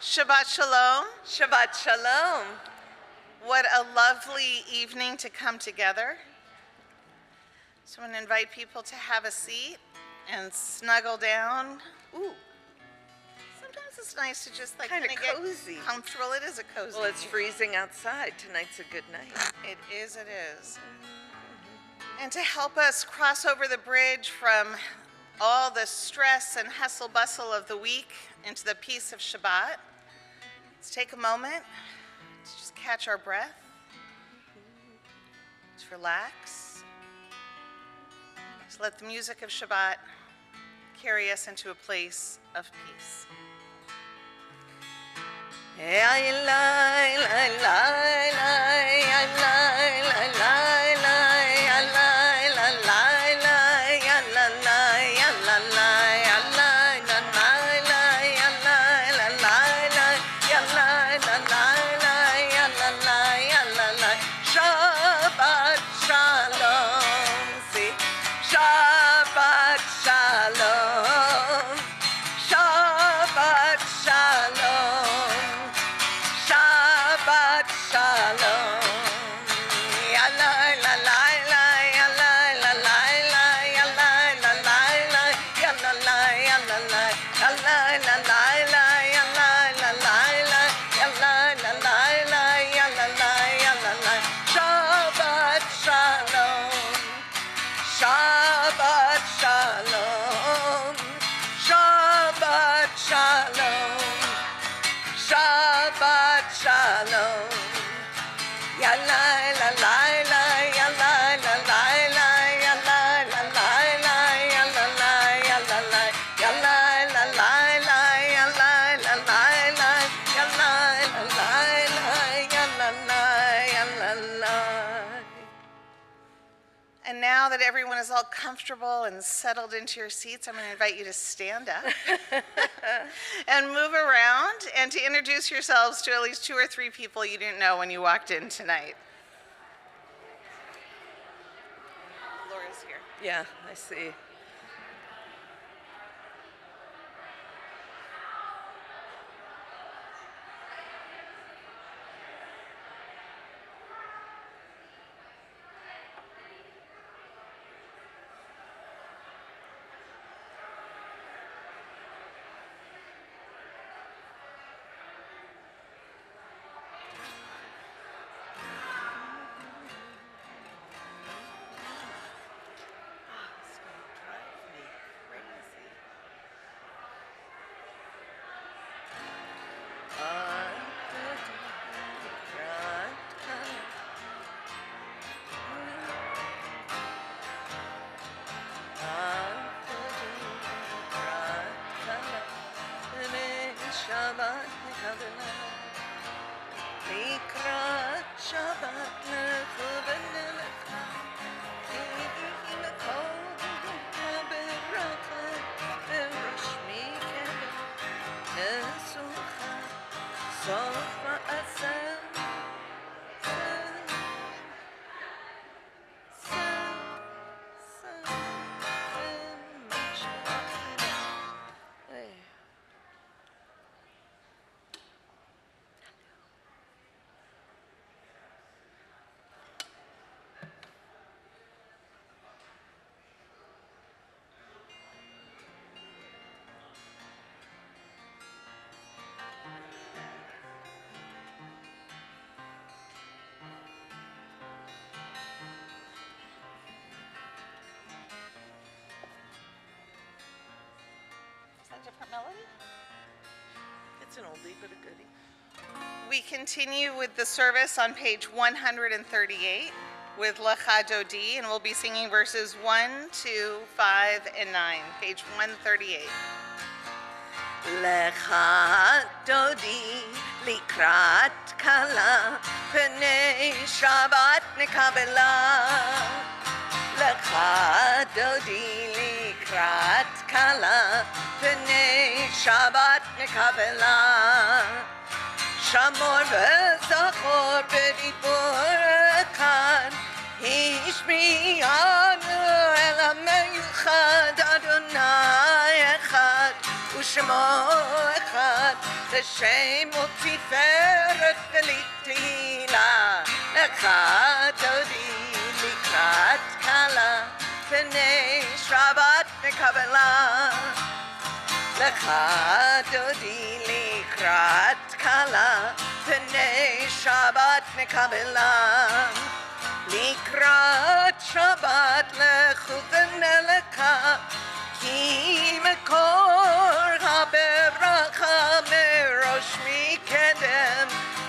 Shabbat Shalom. Shabbat Shalom. What a lovely evening to come together. So I'm going to invite people to have a seat and snuggle down. Ooh, sometimes it's nice to just Kinda get cozy. comfortable. It is a cozy. Well, it's freezing outside. Tonight's a good night. It is, it is. And to help us cross over the bridge from all the stress and hustle bustle of the week into the peace of Shabbat, let's take a moment to just catch our breath, just relax, just let the music of Shabbat carry us into a place of peace. Shabbat Shalom, see, Shabbat Shalom, Shabbat Shalom, Shabbat Shalom. Ya la la la la, ya la la la la, ya la la la la, ya la la ya la la, ya la la la la, ya la la la la, ya la la la la, ya la la ya la la. Shabbat Shalom, Shabbat Shalom, Shabbat Shalom, Shabbat Shalom. Ya la la la la, ya la la la la, ya la la la la, ya la la ya la la, ya la la la la, ya la la la la, ya la la la la, ya la la ya la la. And now that everyone is all comfortable and settled into your seats, I'm going to invite you to stand up and move around and to introduce yourselves to at least 2 or 3 people you didn't know when you walked in tonight. Laura's here. Yeah, I see. Different melody? It's an oldie but a goodie. We continue with the service on page 138 with Lecha Dodi, and we'll be singing verses 1, 2, 5, and 9. Page 138. Lecha Dodi likrat kala pnei Shabbat nekabela. Lecha Dodi likrat kala pnei Shabbat nekabela. Shamor v'zachor b'dibur kan Hishmiyanu el ha'meyuchad Adonai echad ושמו אחד לשם ותפארת ולתהילה לך דודי לקראת כלה פני שבת מקבלה לך דודי לקראת כלה פני שבת מקבלה לקראת שבת לכו ונלקה כי מקור הברכה מראש מקדם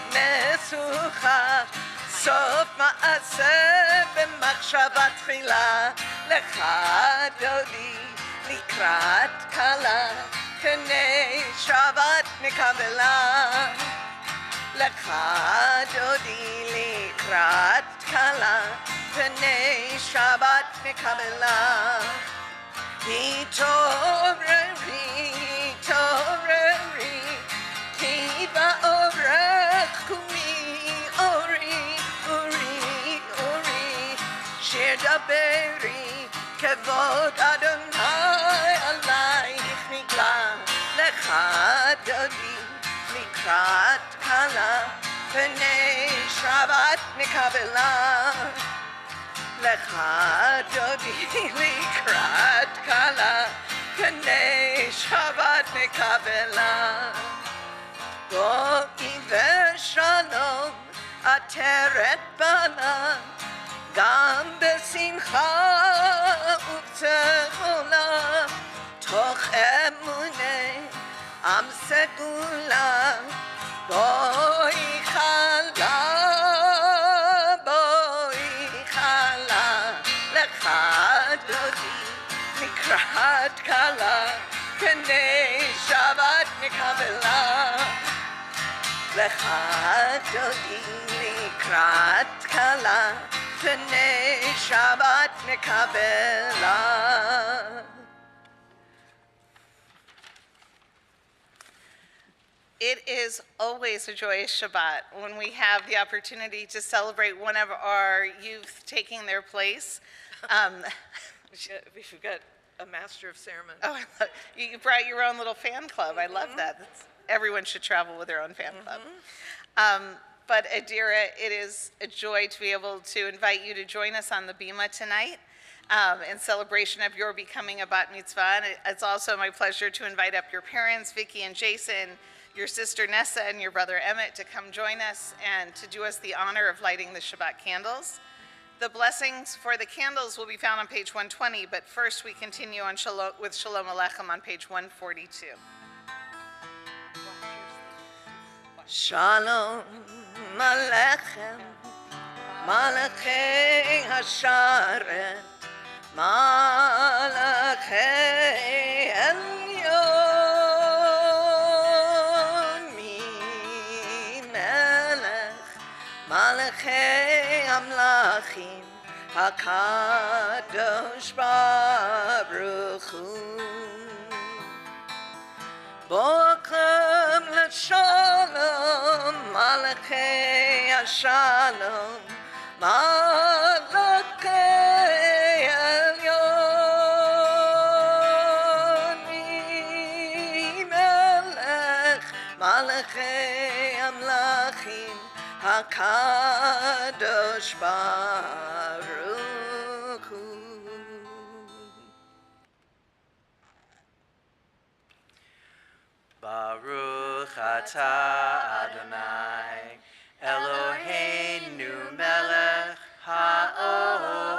משוחח סוף מעשה במחשבה תחילה לך דודי לקראת כלה פני שבת מקבלה לך דודי לקראת כלה פני שבת מקבלה התעוררי, התעוררי, כי באורך קומי, אורי, אורי, אורי, שיר דברי, כבוד אדוני עלייך נגלה, לך דודי לקראת כלה, פני שבת נקבלה. לך דודי לקראת כלה, פני שבת נקבלה. בואי ושלום עטרת בנה, גם בשמחה ובתחולה, תוך אמוני עם סגולה, בואי חלה. לקראת כלה, פני שבת נקבלה. לך דודי לקראת כלה, פני שבת נקבלה. It is always a joyous Shabbat when we have the opportunity to celebrate one of our youth taking their place. We should get a master of ceremony. Oh, you brought your own little fan club. I love that. Everyone should travel with their own fan club. But Adira, it is a joy to be able to invite you to join us on the Bima tonight in celebration of your becoming a bat mitzvah. And it's also my pleasure to invite up your parents, Vicky and Jason, your sister Nessa, and your brother Emmett to come join us and to do us the honor of lighting the Shabbat candles. The blessings for the candles will be found on page 120, but first we continue on with Shalom Aleichem on page 142. Shalom Aleichem, Malachei Hasharet, Malachei Elyon, Mi-Melech, Malachei Amlachim, HaKadosh Baruch Hu. Bokem l'shalom, Malachei Hashalom, Malachei Elyon, Mi-Melech, Malachei Amlachim, HaKadosh Baruch Hu. Baruch atah Adonai, Eloheinu melech ha'olam,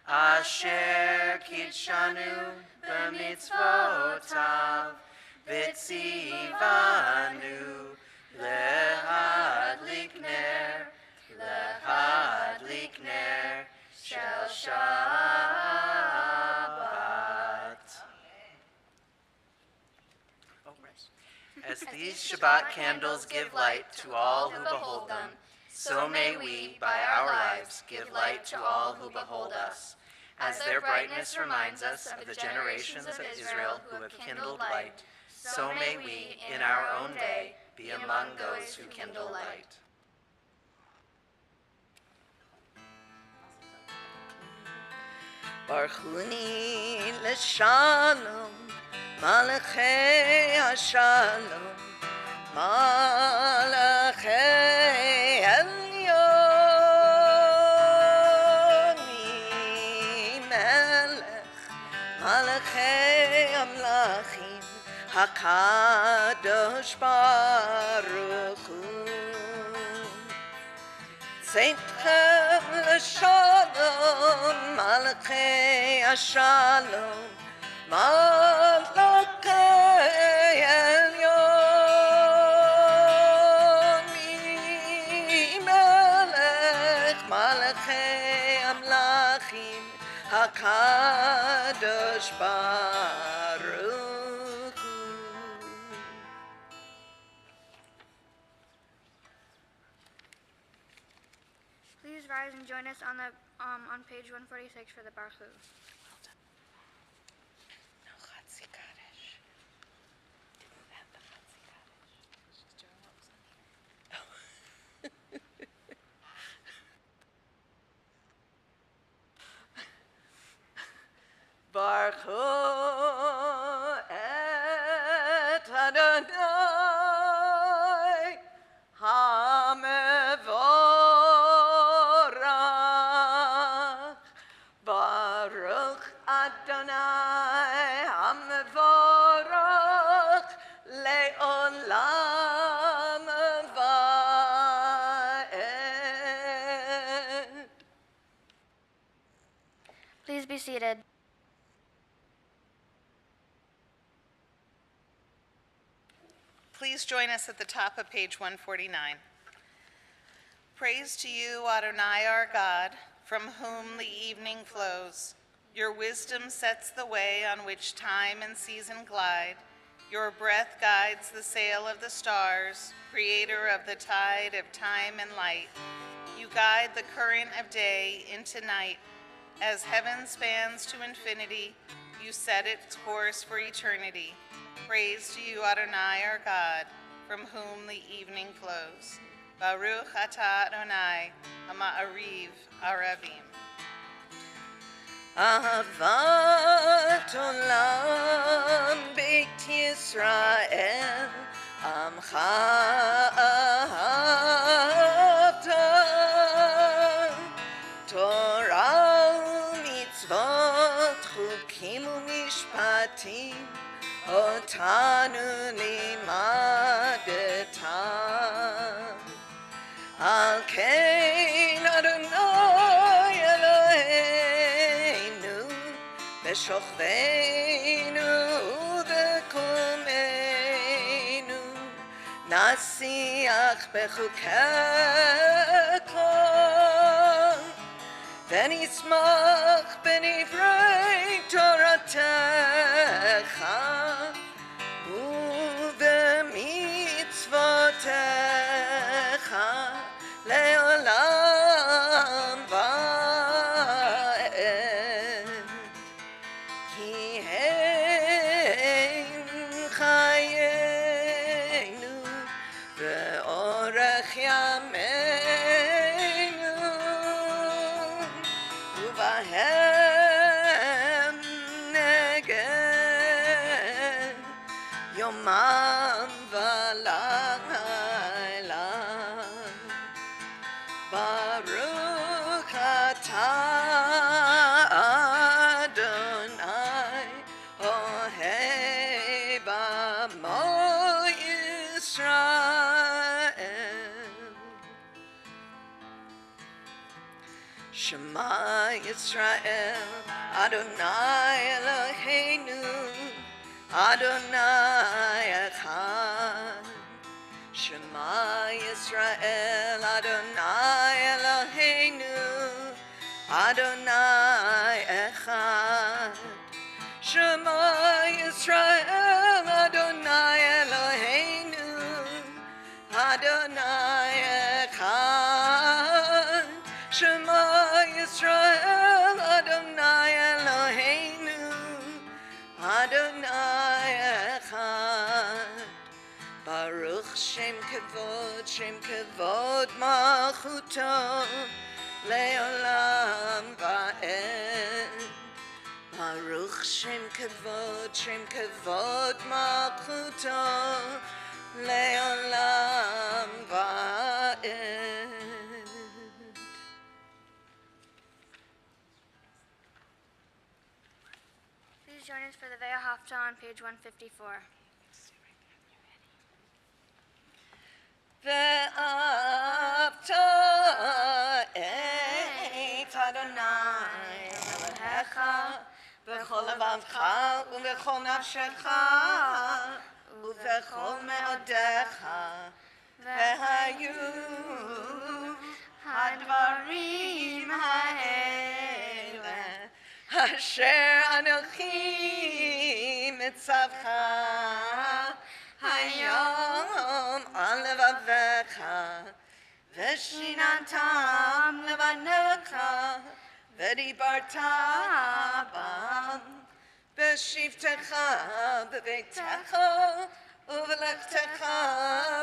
asher kitshanu b'mitzvotav, v'tzivanu lehadlik ner shel Shabbat. As these Shabbat candles give light to all who behold them, so may we, by our lives, give light to all who behold us. As their brightness reminds us of the generations of Israel who have kindled light, so may we, in our own day, be among those who kindle light. Barchuni l'shalom, Malachei Hashalom, Malachei Elyon, Melech, Malachei Amlachim, HaKadosh Baruch Hu. Tzedchem l'shalom, Malachei Hashalom, Malachei Elyon, Melech, Malachei Amlachim, HaKadosh Baruch Hu. Please rise and join us on the on page 146 for the Baruch. Baruch Hu et Adonai HaMevorach. Baruch Adonai HaMevorach le'olam va'ed. Please be seated. Please join us at the top of page 149. Praise to you, Adonai our God, from whom the evening flows. Your wisdom sets the way on which time and season glide. Your breath guides the sail of the stars, creator of the tide of time and light. You guide the current of day into night. As heaven spans to infinity, you set its course for eternity. Praise to you, Adonai our God, from whom the evening flows. Baruch atah Adonai, Ha'ma'ariv Aravim. Ahavat olam Beit Yisrael, Amcha ahavta, Torah u'mitzvot, Chukim u'mishpatim, Otanu limadeta. Al kein Adonai Eloheinu, B'shochveinu u'b'kumeinu, Nasiach b'chukecha, V'nismach b'nivrei Toratecha, U'b'mitzvotecha le'olam va'ed. Ki hein chayenu ve'orech yameinu, u'bahem neged yomam v'layla. Baruch atah Adonai ohei b'amo Yisrael. Shema Yisrael, Adonai Eloheinu, Adonai echad. Shema Yisrael, Adonai Eloheinu, Adonai echad. Shema Yisrael, Adonai Eloheinu, Adonai echad. Shema Yisrael, Adonai Eloheinu, Adonai echad. Baruch Shem Kavod Malchuto le'olam va'ed. Baruch Shem Kavod Malchuto Le'olam Va'ed. Please join us for the Ve'ah Haftarah on page 154. Ve'avta et Adonai Elohecha v'chol levavcha u'v'chol nafshecha u'v'chol me'odecha v'hayu hadvarim ha'ele asher anochi mitzavcha hayom al levavecha v'shinatam levanecha v'dibarta bam v'shivtecha b'beitecha uv'lechtecha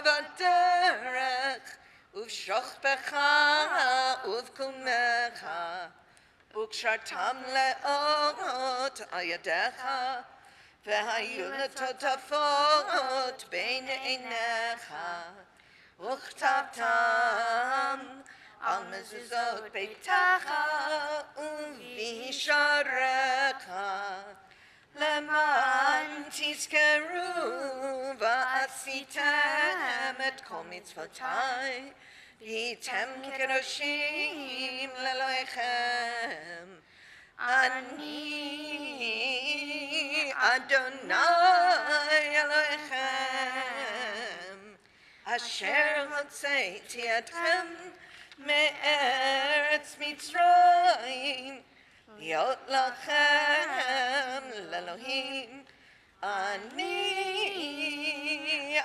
b'derech uv'shochbecha uv'kumecha וקשרתם לאות על ידיך, והיו לטוטפות בין עיניך, וכתבתם על מזוזות ביתך ובשעריך, למען תזכרו ועשיתם את כל מצוותיי, והייתם קדושים לאלוהיכם. אני אדוני אלוהיכם, אשר הוצאתי אתכם מארץ מצרים, להיות לכם לאלוהים. אני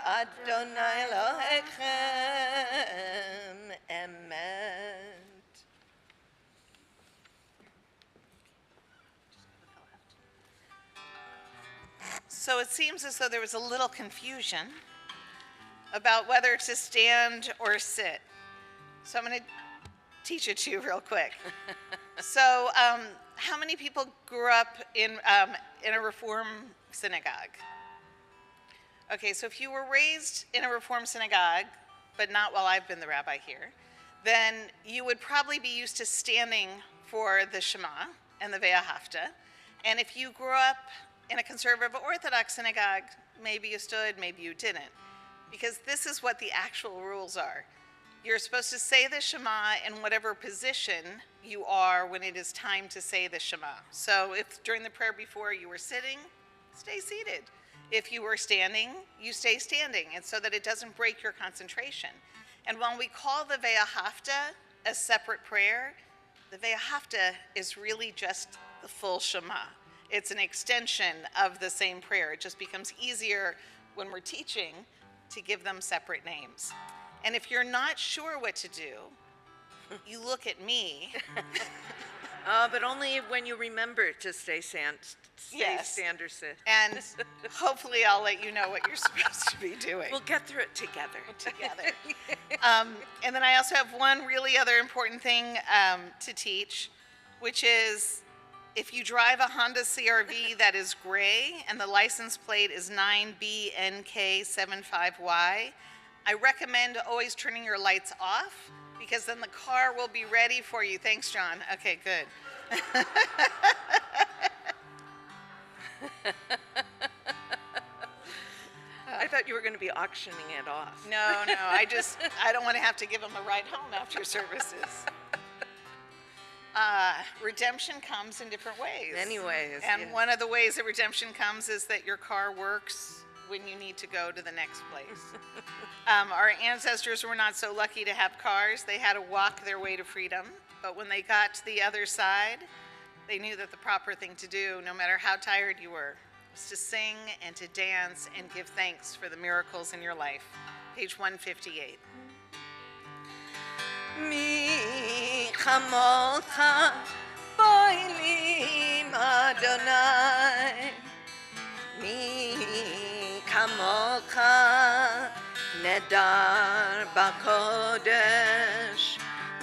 אדוני אלוהיכם, אמת. So it seems as though there was a little confusion about whether to stand or sit. So I'm going to teach it to you real quick. So how many people grew up in a Reform synagogue? Okay, so if you were raised in a Reform synagogue, but not while I've been the rabbi here, then you would probably be used to standing for the Shema and the Ve'ah Haftarah. And if you grew up in a conservative Orthodox synagogue, maybe you stood, maybe you didn't. Because this is what the actual rules are. You're supposed to say the Shema in whatever position you are when it is time to say the Shema. So if during the prayer before you were sitting, stay seated. If you were standing, you stay standing, and so that it doesn't break your concentration. And when we call the Ve'ah Haftarah a separate prayer, the Ve'ah Haftarah is really just the full Shema. It's an extension of the same prayer. It just becomes easier when we're teaching to give them separate names. And if you're not sure what to do, you look at me. But only when you remember to stay stand or sit. And hopefully I'll let you know what you're supposed to be doing. We'll get through it together. And then I also have one really other important thing to teach, which is if you drive a Honda CR-V that is gray and the license plate is 9BNK75Y, I recommend always turning your lights off because then the car will be ready for you. Thanks, John. Okay, good. I thought you were going to be auctioning it off. No, I don't want to have to give them a ride home after services. Redemption comes in different ways. Many ways. And yeah. one of the ways that redemption comes is that your car works when you need to go to the next place. Our ancestors were not so lucky to have cars. They had to walk their way to freedom. But when they got to the other side, they knew that the proper thing to do, no matter how tired you were, was to sing and to dance and give thanks for the miracles in your life. Page 158. Mi chamolcha boilim Adonai, mi chamolcha nedar bakodesh,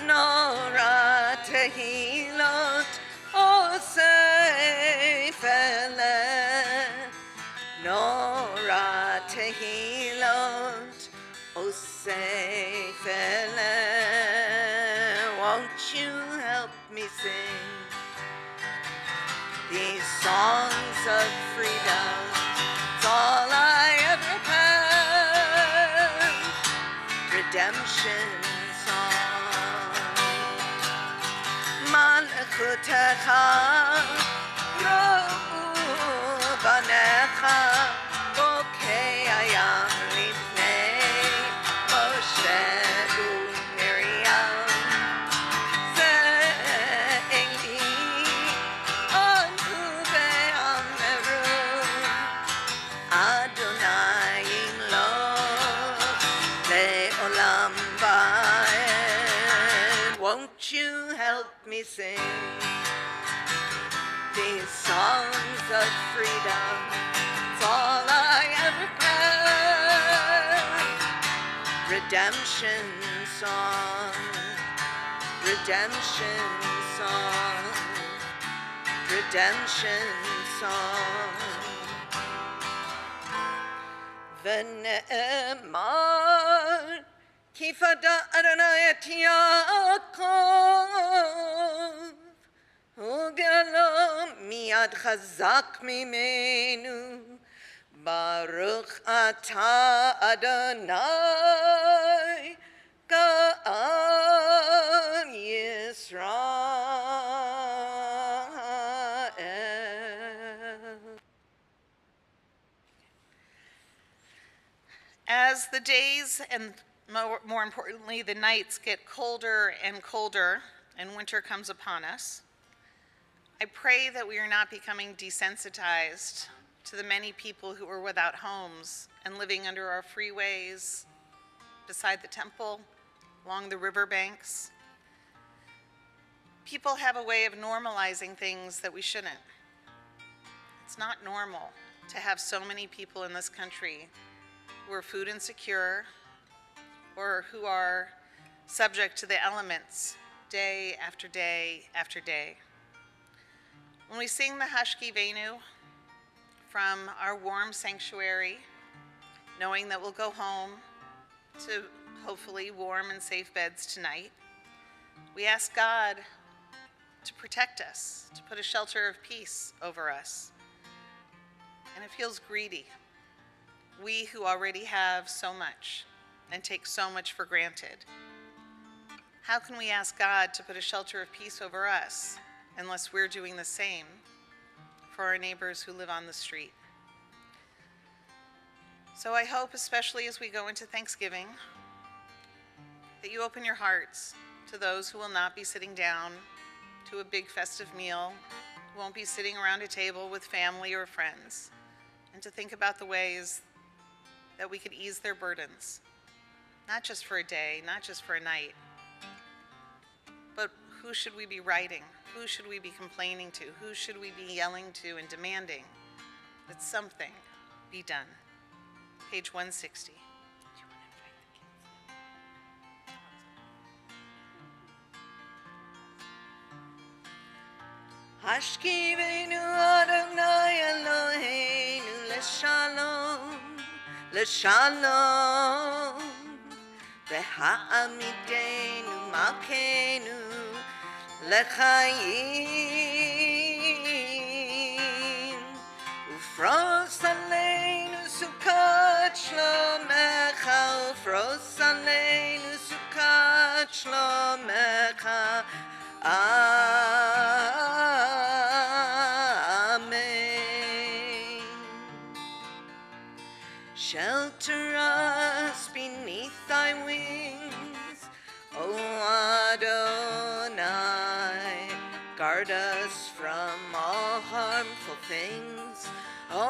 nora tehilot osef Tefillah, won't you help me sing these songs of freedom? It's all I ever had. Redemption song. Malachutecha, Banecha, Bokeh Hayam Lifnei Moshe uMiriam. Ze'eli Anu be'ameru, Adonai Yimloch le'olam va'ed. Won't you help me sing these songs of freedom? It's all I ever had. Redemption song, redemption song, redemption song. V'ne'emar ki fada Adonai et Yaakov ugalo miyad chazak mimenu. Baruch atah Adonai Ga'al Yisrael. As the days and more importantly, the nights get colder and colder and winter comes upon us, I pray that we are not becoming desensitized to the many people who are without homes and living under our freeways, beside the temple, along the riverbanks. People have a way of normalizing things that we shouldn't. It's not normal to have so many people in this country who are food insecure or who are subject to the elements day after day after day. When we sing the Hashkivenu from our warm sanctuary, knowing that we'll go home to hopefully warm and safe beds tonight, we ask God to protect us, to put a shelter of peace over us. And it feels greedy. We who already have so much and take so much for granted. How can we ask God to put a shelter of peace over us unless we're doing the same for our neighbors who live on the street? So I hope, especially as we go into Thanksgiving, that you open your hearts to those who will not be sitting down to a big festive meal, who won't be sitting around a table with family or friends, and to think about the ways that we could ease their burdens, not just for a day, not just for a night, but who should we be writing? Who should we be complaining to? Who should we be yelling to and demanding that something be done? Page 160. Hashkivenu Adonai Eloheinu l'shalom, l'shalom. V'ha'amidenu malkeinu l'chaim. Ufros aleinu sukkot shlomecha, ufros aleinu sukkot shlomecha. Amen. Shelter us beneath thy wings, O Adonai. Guard us from all harmful things, O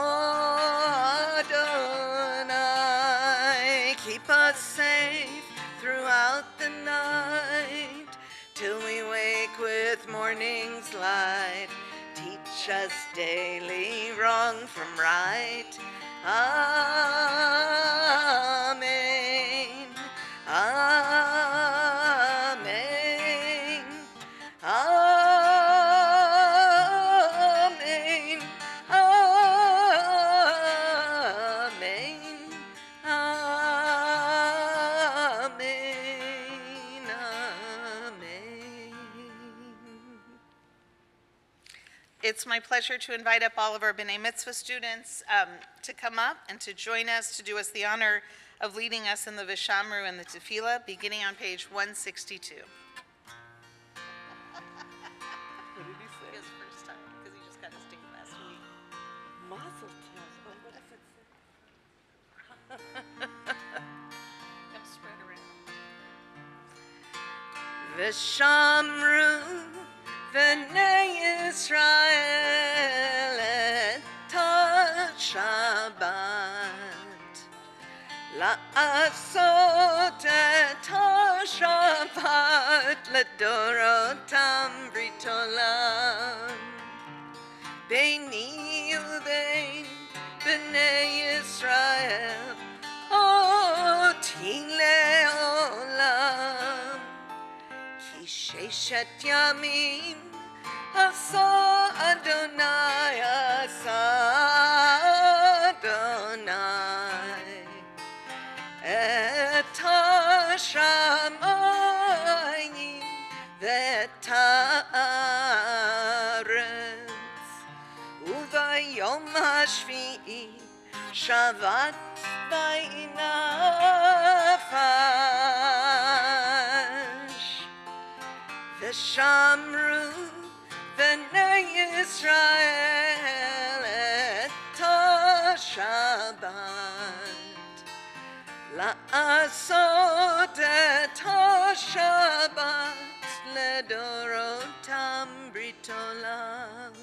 Adonai. Keep us safe throughout the night, till we wake with morning's light. Teach us daily wrong from right. Amen. Amen. Amen. Amen. Amen. It's my pleasure to invite up all of our B'nai Mitzvah students to come up and to join us, to do us the honor of leading us in the Vishamru and the Tefillah, beginning on page 162. What did he say? His first time, because he just got his date last week. Mazel tov. Oh, what does it say? Come spread around. V'shamru v'nei Yisrael et ha-Shabbat la'asot et ha-Shabbat ledorotam brit olam beini ubein b'nei Yisrael oti le'olam ki sheshet yamim asa Adonai et ha-shamayim v'et ha'aretz uvayom hashvi'i shavat v'inafash v'shamru v'nei Yisrael et ha-Shabbat la'asot et ha-Shabbat ledorotam brit olam.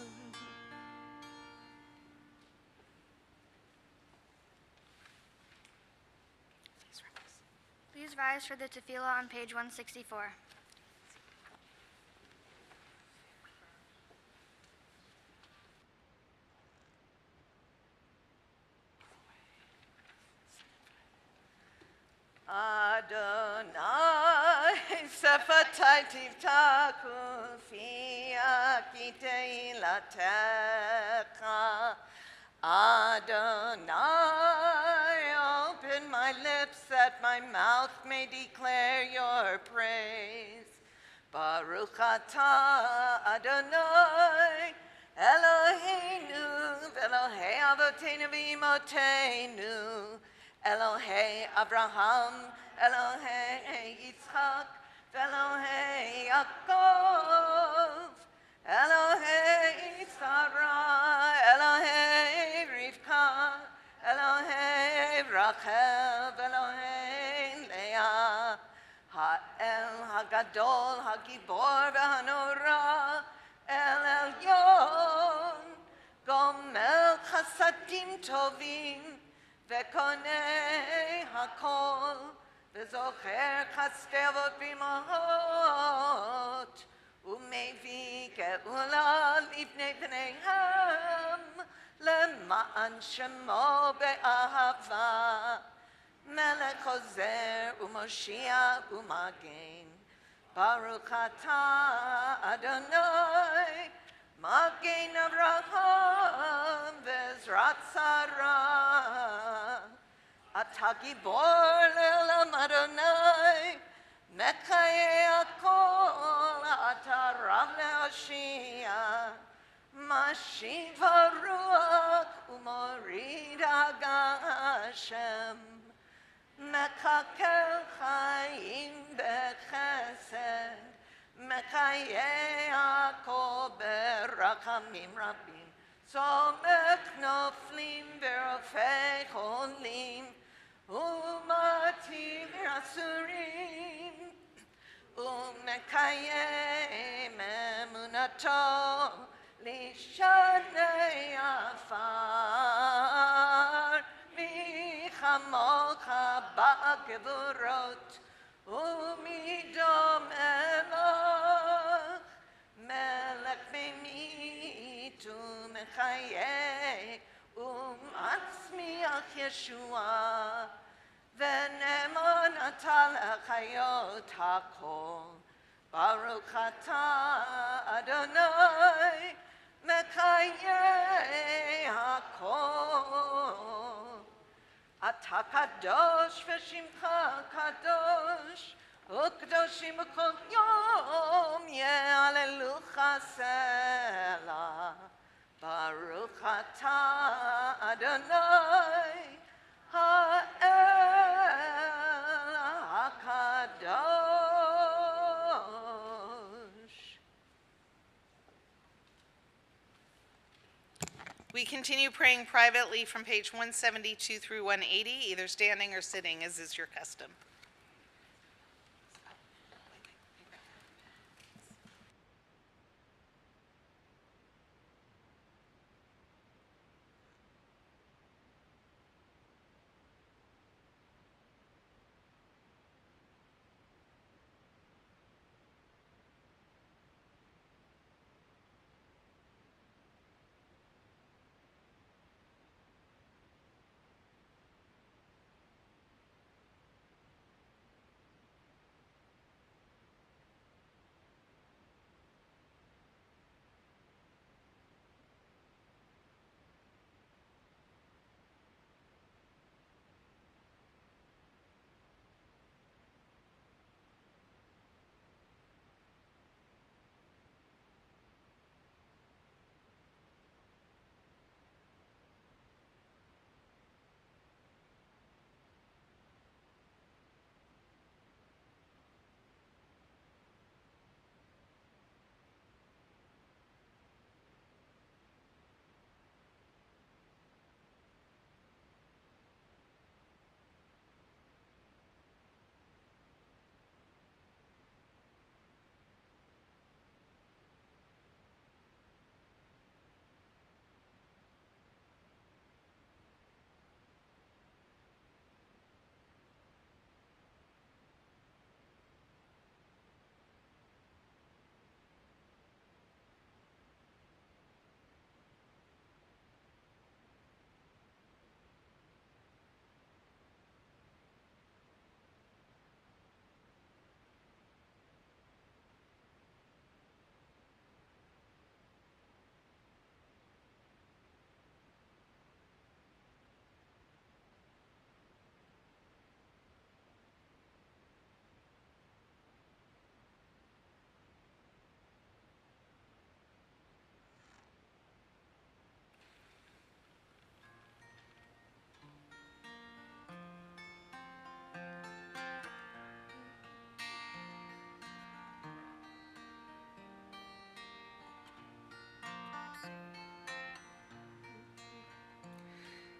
Please rise for the tefillah on page 164. Adonai sefatai tivtaku fi akitei latecha. Adonai, open my lips that my mouth may declare your praise. Baruch atah Adonai Eloheinu v'Elohei avoteinu v'imotenu Elohei Abraham, Elohei Yitzchak, Elohei Yaakov, Elohei Sarah, Elohei Rivka, Elohei Rachel, Elohei Leah, Ha'el Hagadol, Hagibor v'Hanora, El Elyon, Gomel Chasadim Tovim, וקונה הכל, וזוכר חסדי אבות ואימהות, ומביא גאולה לבני בניהם, למען שמו באהבה, מלך עוזר ומושיע ומגן. ברוך אתה אדוני, מגן אברהם ועזרת שרה. אתה גיבור לעולם אדוני, מקיים הכל, אתה רב להושיע. משיב הרוח ומוריד הגשם. מקלקל חיים בחסד, מקיים הכל ברחמים רבים. סומך נופלים ורופא חולים, ומתיר אסורים, ומקיים אמונתו לשני עפר. מי כמוך בגבורות, ומי דומה לך, מלך ממית ומחיה, ומצמיח ישועה, ונאמן אתה לחיות הכל. ברוך אתה אדוני, מקיים הכל. אתה קדוש ושמך קדוש, וקדושים בכל יום יהללוך סלע. Baruch atah Adonai ha'el hakadosh. We continue praying privately from page 172 through 180, either standing or sitting, as is your custom.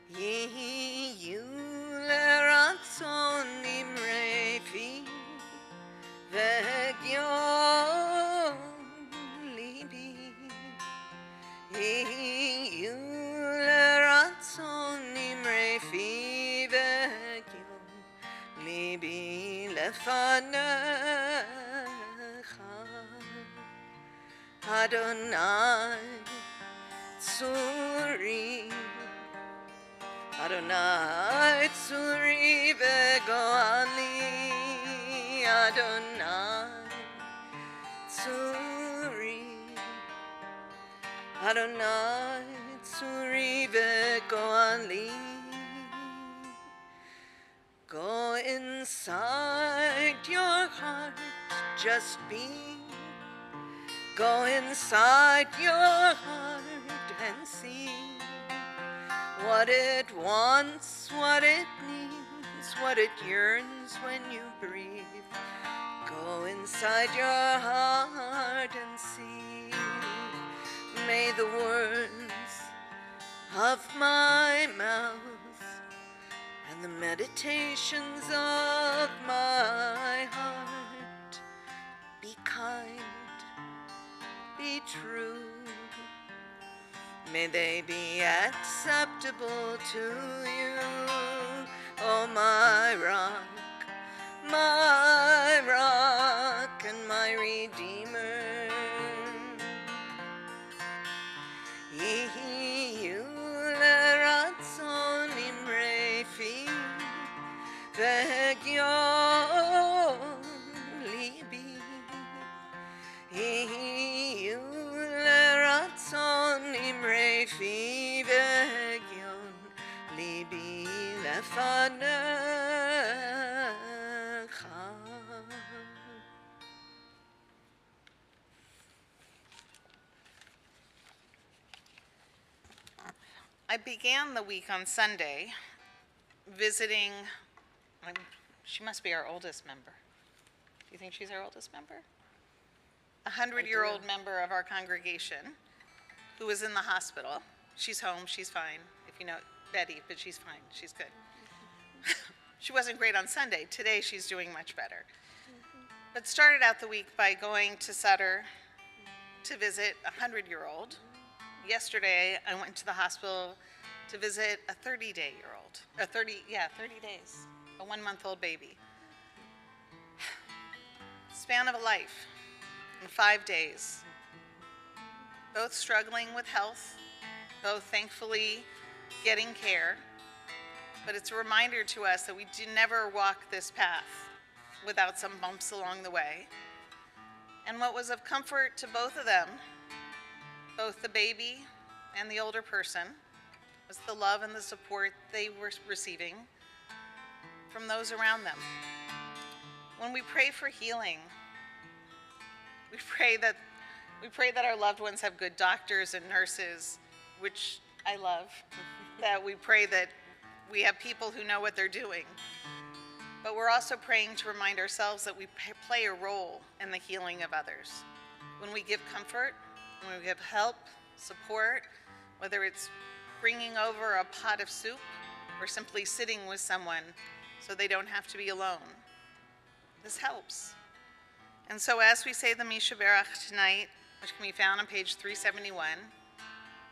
Yehiyu leratzon imrefi v'egyon libi. Yehiyu leratzon imrefi v'egyon libi lefanecha. Adonai tzuri, Adonai tzuri v'goali, Adonai tzuri, Adonai tzuri v'goali. Go inside your heart, just be. Go inside your heart and see what it wants, what it needs, what it yearns when you breathe. Go inside your heart and see. May the words of my mouth and the meditations of my heart be kind, be true. May they be acceptable to you, oh my rock and my redeemer. Yehiyu leratzon imrefi v'egyon libi. Yehiyu leratzon imrefi v'egyon libi lefanecha. I began the week on Sunday visiting, she must be our oldest member. Do you think she's our oldest member? A 100-year-old member of our congregation who was in the hospital. She's home, she's fine. If you know Betty, but she's fine, she's good. She wasn't great on Sunday. Today she's doing much better. But started out the week by going to Sutter to visit a 100-year-old. Yesterday I went to the hospital to visit a 30 days, a 1-month-old baby. Span of a life in 5 days. Both struggling with health, both thankfully getting care, but it's a reminder to us that we do never walk this path without some bumps along the way. And what was of comfort to both of them, both the baby and the older person, was the love and the support they were receiving from those around them. When we pray for healing, we pray that our loved ones have good doctors and nurses, which I love, that we pray that we have people who know what they're doing. But we're also praying to remind ourselves that we play a role in the healing of others. When we give comfort, when we give help, support, whether it's bringing over a pot of soup or simply sitting with someone so they don't have to be alone, this helps. And so as we say the Misha Berach tonight, which can be found on page 371,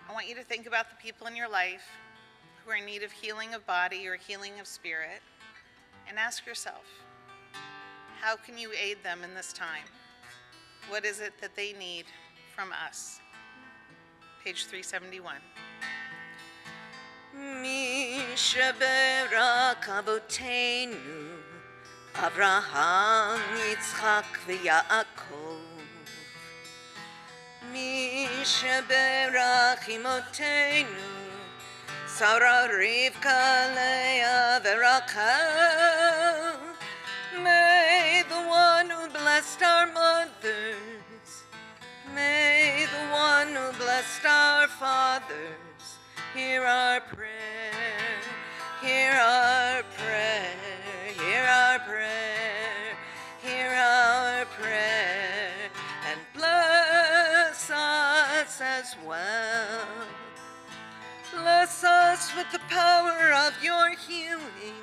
I want you to think about the people in your life who are in need of healing of body or healing of spirit, and ask yourself, how can you aid them in this time? What is it that they need from us? Page 371. Misha Berach Avotenu, Avraham, Yitzchak, v'Yaakov. Misha Berach Imotenu, Sarah, Rivka, Leah, v'Rachel. May the one who blessed our mothers, may the one who blessed our fathers, hear our prayer, hear our prayer, hear our prayer, hear our prayer, and bless us as well. Bless us with the power of your healing.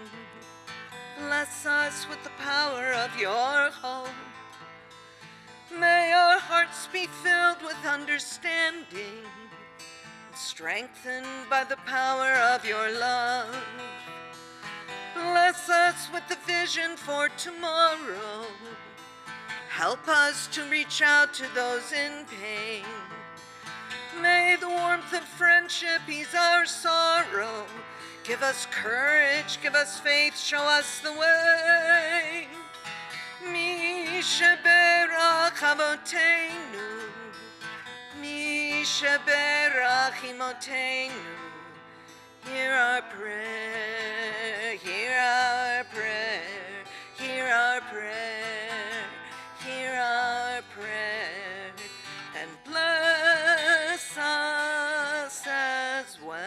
Bless us with the power of your hope. May our hearts be filled with understanding, strengthened by the power of your love. Bless us with the vision for tomorrow. Help us to reach out to those in pain. May the warmth of friendship ease our sorrow. Give us courage, give us faith, show us the way. Misha Berach Avotenu, Misha Berach Imotenu. Hear our prayer, hear our prayer, hear our prayer, hear our prayer, and bless us as well.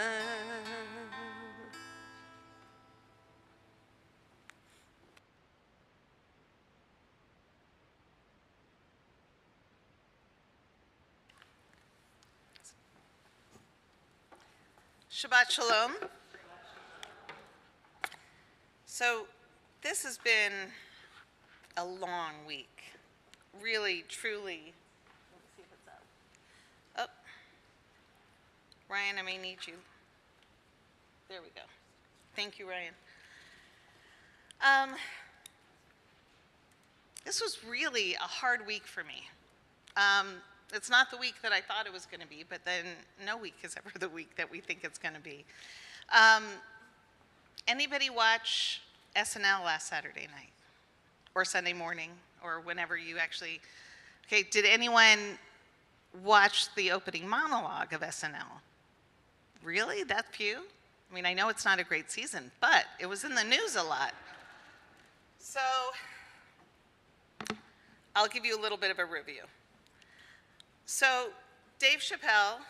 Shabbat Shalom. So this has been a long week. Really, truly. Let me see if it's up. Oh. Ryan, I may need you. There we go. Thank you, Ryan. This was really a hard week for me. It's not the week that I thought it was going to be, but then no week is ever the week that we think it's going to be. Anybody watch SNL last Saturday night or Sunday morning or whenever you actually, okay, did anyone watch the opening monologue of SNL? Really? That few? I mean, I know it's not a great season, but it was in the news a lot. So I'll give you a little bit of a review. So Dave Chappelle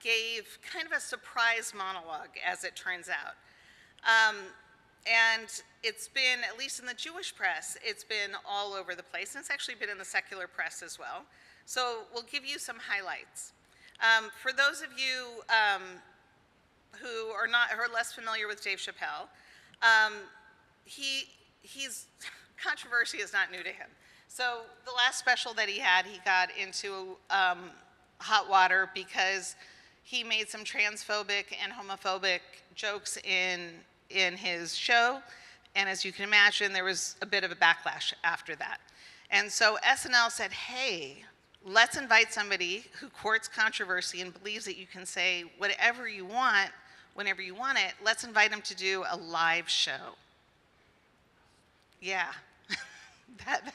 gave kind of a surprise monologue, as it turns out. And it's been, at least in the Jewish press, it's been all over the place, and it's actually been in the secular press as well. So we'll give you some highlights. For those of you who are less familiar with Dave Chappelle, he's controversy is not new to him. So the last special that he had, he got into hot water because he made some transphobic and homophobic jokes in his show, and as you can imagine, there was a bit of a backlash after that. And so SNL said, hey, let's invite somebody who courts controversy and believes that you can say whatever you want whenever you want it. Let's invite him to do a live show. Yeah,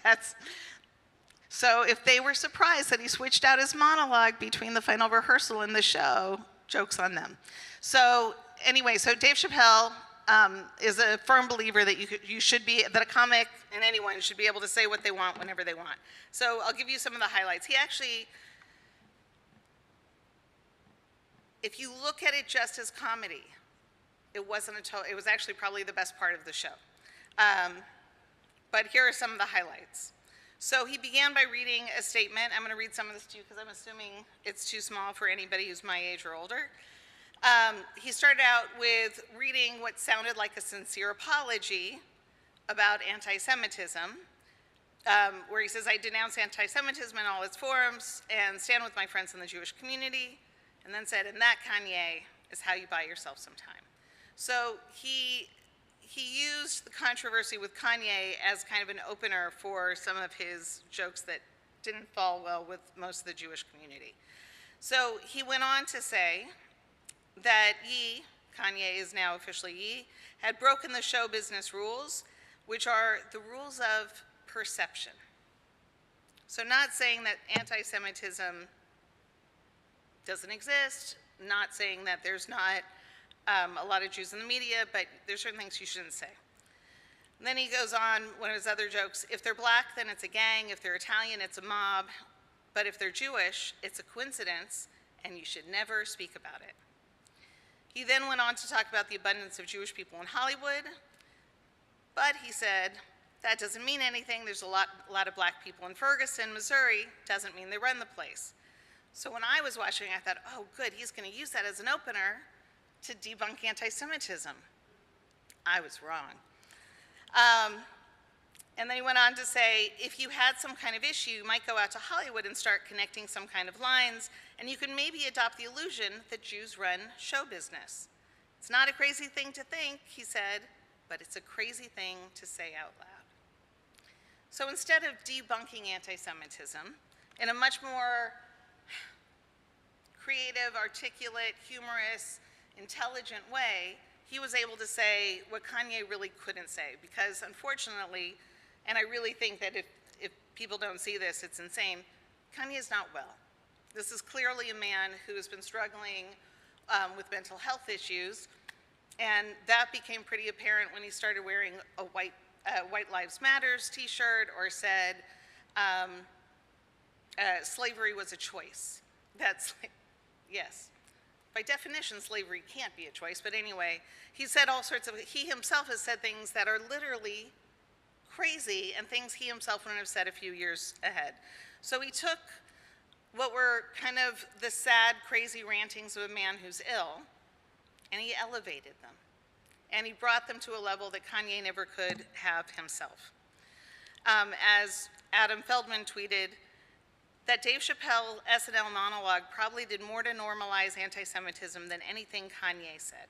that's... So if they were surprised that he switched out his monologue between the final rehearsal and the show, joke's on them. So anyway, so Dave Chappelle is a firm believer that you should be, that a comic and anyone should be able to say what they want whenever they want. So I'll give you some of the highlights. He actually, if you look at it just as comedy, it was actually probably the best part of the show. But here are some of the highlights. So he began by reading a statement. I'm going to read some of this to you because I'm assuming it's too small for anybody who's my age or older. He started out with reading what sounded like a sincere apology about anti-Semitism, where he says, I denounce anti-Semitism in all its forms and stand with my friends in the Jewish community, and then said, and that, Kanye, is how you buy yourself some time. So he used the controversy with Kanye as kind of an opener for some of his jokes that didn't fall well with most of the Jewish community. So he went on to say that Ye, Kanye is now officially Ye, had broken the show business rules, which are the rules of perception. So not saying that anti-Semitism doesn't exist, not saying that there's not a lot of Jews in the media, but there's certain things you shouldn't say. And then he goes on, one of his other jokes, if they're black, then it's a gang. If they're Italian, it's a mob. But if they're Jewish, it's a coincidence, and you should never speak about it. He then went on to talk about the abundance of Jewish people in Hollywood, but he said, that doesn't mean anything. There's a lot of black people in Ferguson, Missouri. Doesn't mean they run the place. So when I was watching, I thought, oh, good, he's going to use that as an opener to debunk anti-Semitism. I was wrong. And then he went on to say, if you had some kind of issue, you might go out to Hollywood and start connecting some kind of lines, and you could maybe adopt the illusion that Jews run show business. It's not a crazy thing to think, he said, but it's a crazy thing to say out loud. So instead of debunking anti-Semitism in a much more creative, articulate, humorous, intelligent way, he was able to say what Kanye really couldn't say, because unfortunately, and I really think that if people don't see this, it's insane, Kanye is not well. This is clearly a man who has been struggling with mental health issues, and that became pretty apparent when he started wearing a White Lives Matters t-shirt, or said slavery was a choice. That's, yes. By definition, slavery can't be a choice, but anyway, he said all sorts of, he himself has said things that are literally crazy and things he himself wouldn't have said a few years ahead. So he took what were kind of the sad, crazy rantings of a man who's ill, and he elevated them. And he brought them to a level that Kanye never could have himself. As Adam Feldman tweeted, that Dave Chappelle SNL monologue probably did more to normalize anti-Semitism than anything Kanye said.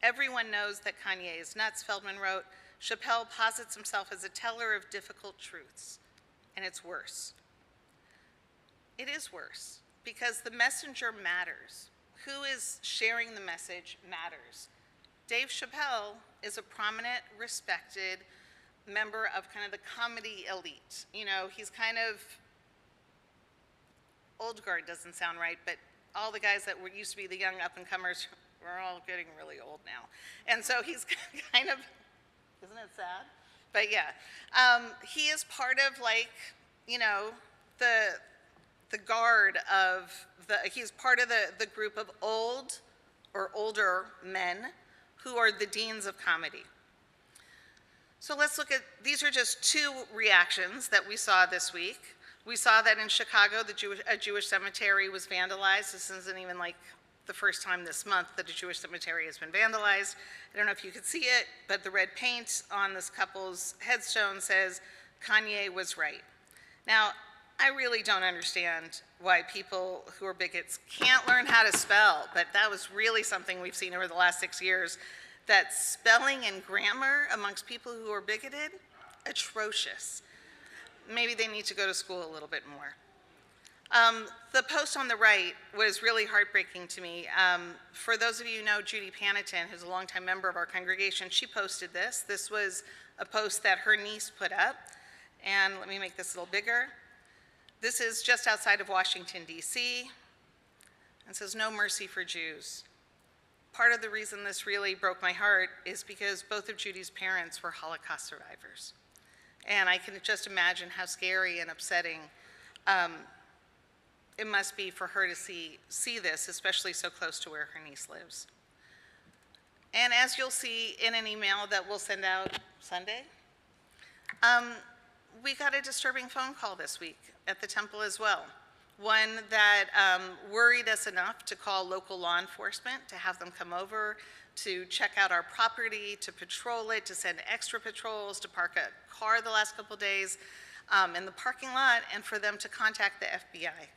Everyone knows that Kanye is nuts, Feldman wrote. Chappelle posits himself as a teller of difficult truths, and it's worse. It is worse, because the messenger matters. Who is sharing the message matters. Dave Chappelle is a prominent, respected member of kind of the comedy elite. You know, he's kind of, old guard doesn't sound right, but all the guys that used to be the young up-and-comers, we're all getting really old now. And so he's kind of, isn't it sad? But yeah, he is part of, like, you know, the the guard of he's part of the group of old or older men who are the deans of comedy. So let's look at, these are just two reactions that we saw this week. We saw that in Chicago, a Jewish cemetery was vandalized. This isn't even like the first time this month that a Jewish cemetery has been vandalized. I don't know if you could see it, but the red paint on this couple's headstone says, "Kanye was right." Now, I really don't understand why people who are bigots can't learn how to spell, but that was really something we've seen over the last 6 years, that spelling and grammar amongst people who are bigoted, atrocious. Maybe they need to go to school a little bit more. The post on the right was really heartbreaking to me. For those of you who know Judy Paniton, who's a longtime member of our congregation, she posted this. This was a post that her niece put up. And let me make this a little bigger. This is just outside of Washington, D.C. It says, "No mercy for Jews." Part of the reason this really broke my heart is because both of Judy's parents were Holocaust survivors. And I can just imagine how scary and upsetting it must be for her to see this, especially so close to where her niece lives. And as you'll see in an email that we'll send out Sunday, we got a disturbing phone call this week at the temple as well. One that worried us enough to call local law enforcement, to have them come over, to check out our property, to patrol it, to send extra patrols, to park a car the last couple days in the parking lot, and for them to contact the FBI.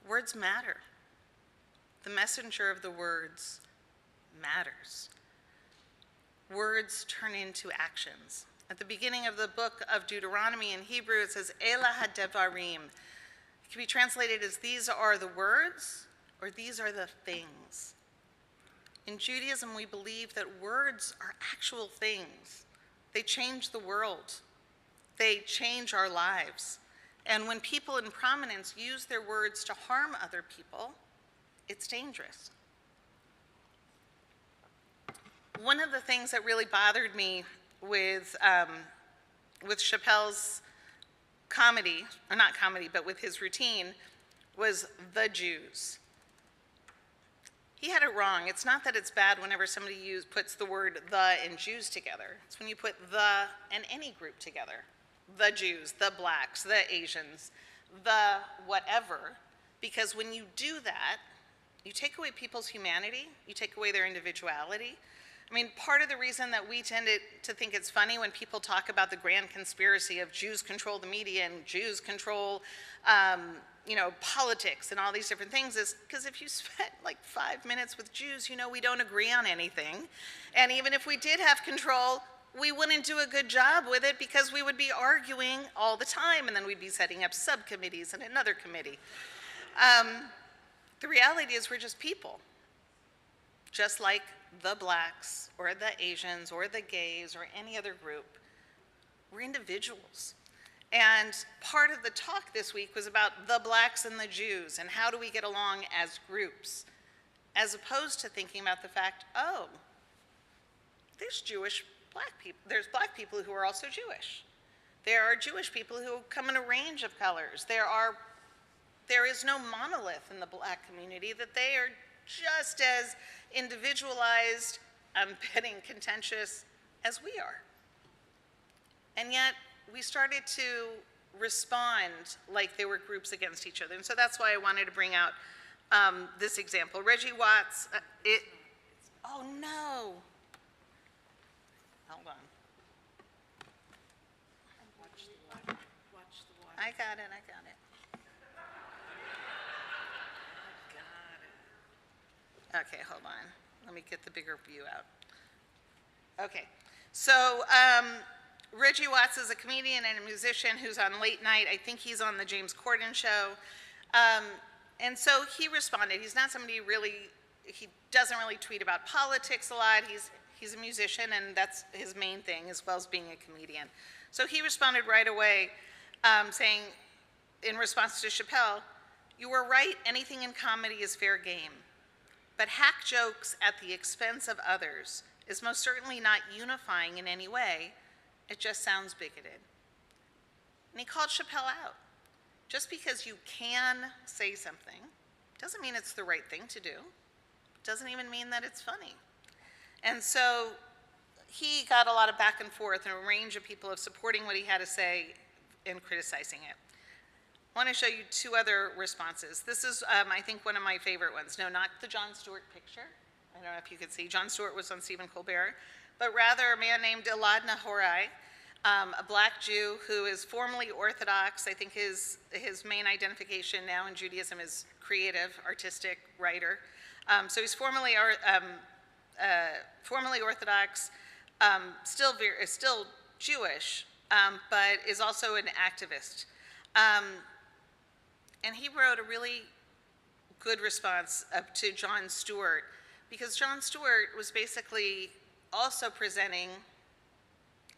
Words matter. The messenger of the words matters. Words turn into actions. At the beginning of the book of Deuteronomy in Hebrew, it says, "Ela hadevarim." It can be translated as, "These are the words," or "These are the things." In Judaism, we believe that words are actual things. They change the world. They change our lives. And when people in prominence use their words to harm other people, it's dangerous. One of the things that really bothered me with Chappelle's comedy, or not comedy, but with his routine, was the Jews. He had it wrong. It's not that it's bad whenever somebody puts the word the and Jews together. It's when you put the and any group together. The Jews, the blacks, the Asians, the whatever. Because when you do that, you take away people's humanity, you take away their individuality. I mean, part of the reason that we tend to think it's funny when people talk about the grand conspiracy of Jews control the media and Jews control, politics and all these different things is because if you spent like 5 minutes with Jews, we don't agree on anything. And even if we did have control, we wouldn't do a good job with it because we would be arguing all the time, and then we'd be setting up subcommittees and another committee. The reality is we're just people, just like the blacks or the Asians or the gays or any other group. We're individuals. And part of the talk this week was about the blacks and the Jews and how do we get along as groups, as opposed to thinking about the fact, oh, there's black people. There's black people who are also Jewish. There are Jewish people who come in a range of colors. There is no monolith in the black community, that they are just as individualized, petty and contentious as we are. And yet, we started to respond like they were groups against each other. And so that's why I wanted to bring out this example. Reggie Watts, oh no. Hold on. Watch the water. I got it. Okay, hold on. Let me get the bigger view out. Okay, so Reggie Watts is a comedian and a musician who's on late night. I think he's on the James Corden show. And so he responded. He's not somebody he doesn't really tweet about politics a lot. He's a musician, and that's his main thing, as well as being a comedian. So he responded right away, saying, in response to Chappelle, "You were right, anything in comedy is fair game. But hack jokes at the expense of others is most certainly not unifying in any way. It just sounds bigoted." And he called Chappelle out. Just because you can say something doesn't mean it's the right thing to do. Doesn't even mean that it's funny. And so he got a lot of back and forth and a range of people of supporting what he had to say and criticizing it. I want to show you two other responses. This is, I think, one of my favorite ones. No, not the Jon Stewart picture. I don't know if you could see. Jon Stewart was on Stephen Colbert, but rather a man named Elad Nahorai, a black Jew who is formally Orthodox. I think his main identification now in Judaism is creative, artistic writer. So he's formally Orthodox, still Jewish, but is also an activist. And he wrote a really good response to Jon Stewart, because Jon Stewart was basically also presenting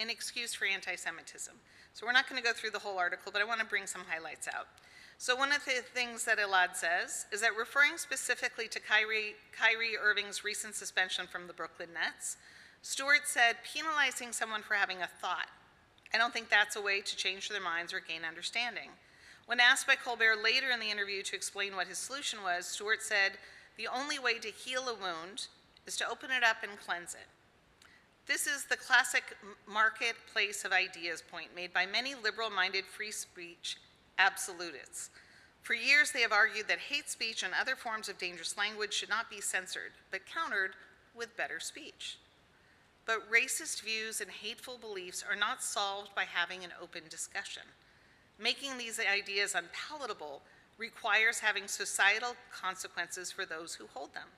an excuse for anti-Semitism. So we're not going to go through the whole article, but I want to bring some highlights out. So one of the things that Elad says is that, referring specifically to Kyrie Irving's recent suspension from the Brooklyn Nets, Stewart said, penalizing someone for having a thought. I don't think that's a way to change their minds or gain understanding. When asked by Colbert later in the interview to explain what his solution was, Stewart said, the only way to heal a wound is to open it up and cleanse it. This is the classic marketplace of ideas point made by many liberal-minded free speech absolutists. For years, they have argued that hate speech and other forms of dangerous language should not be censored, but countered with better speech. But racist views and hateful beliefs are not solved by having an open discussion. Making these ideas unpalatable requires having societal consequences for those who hold them.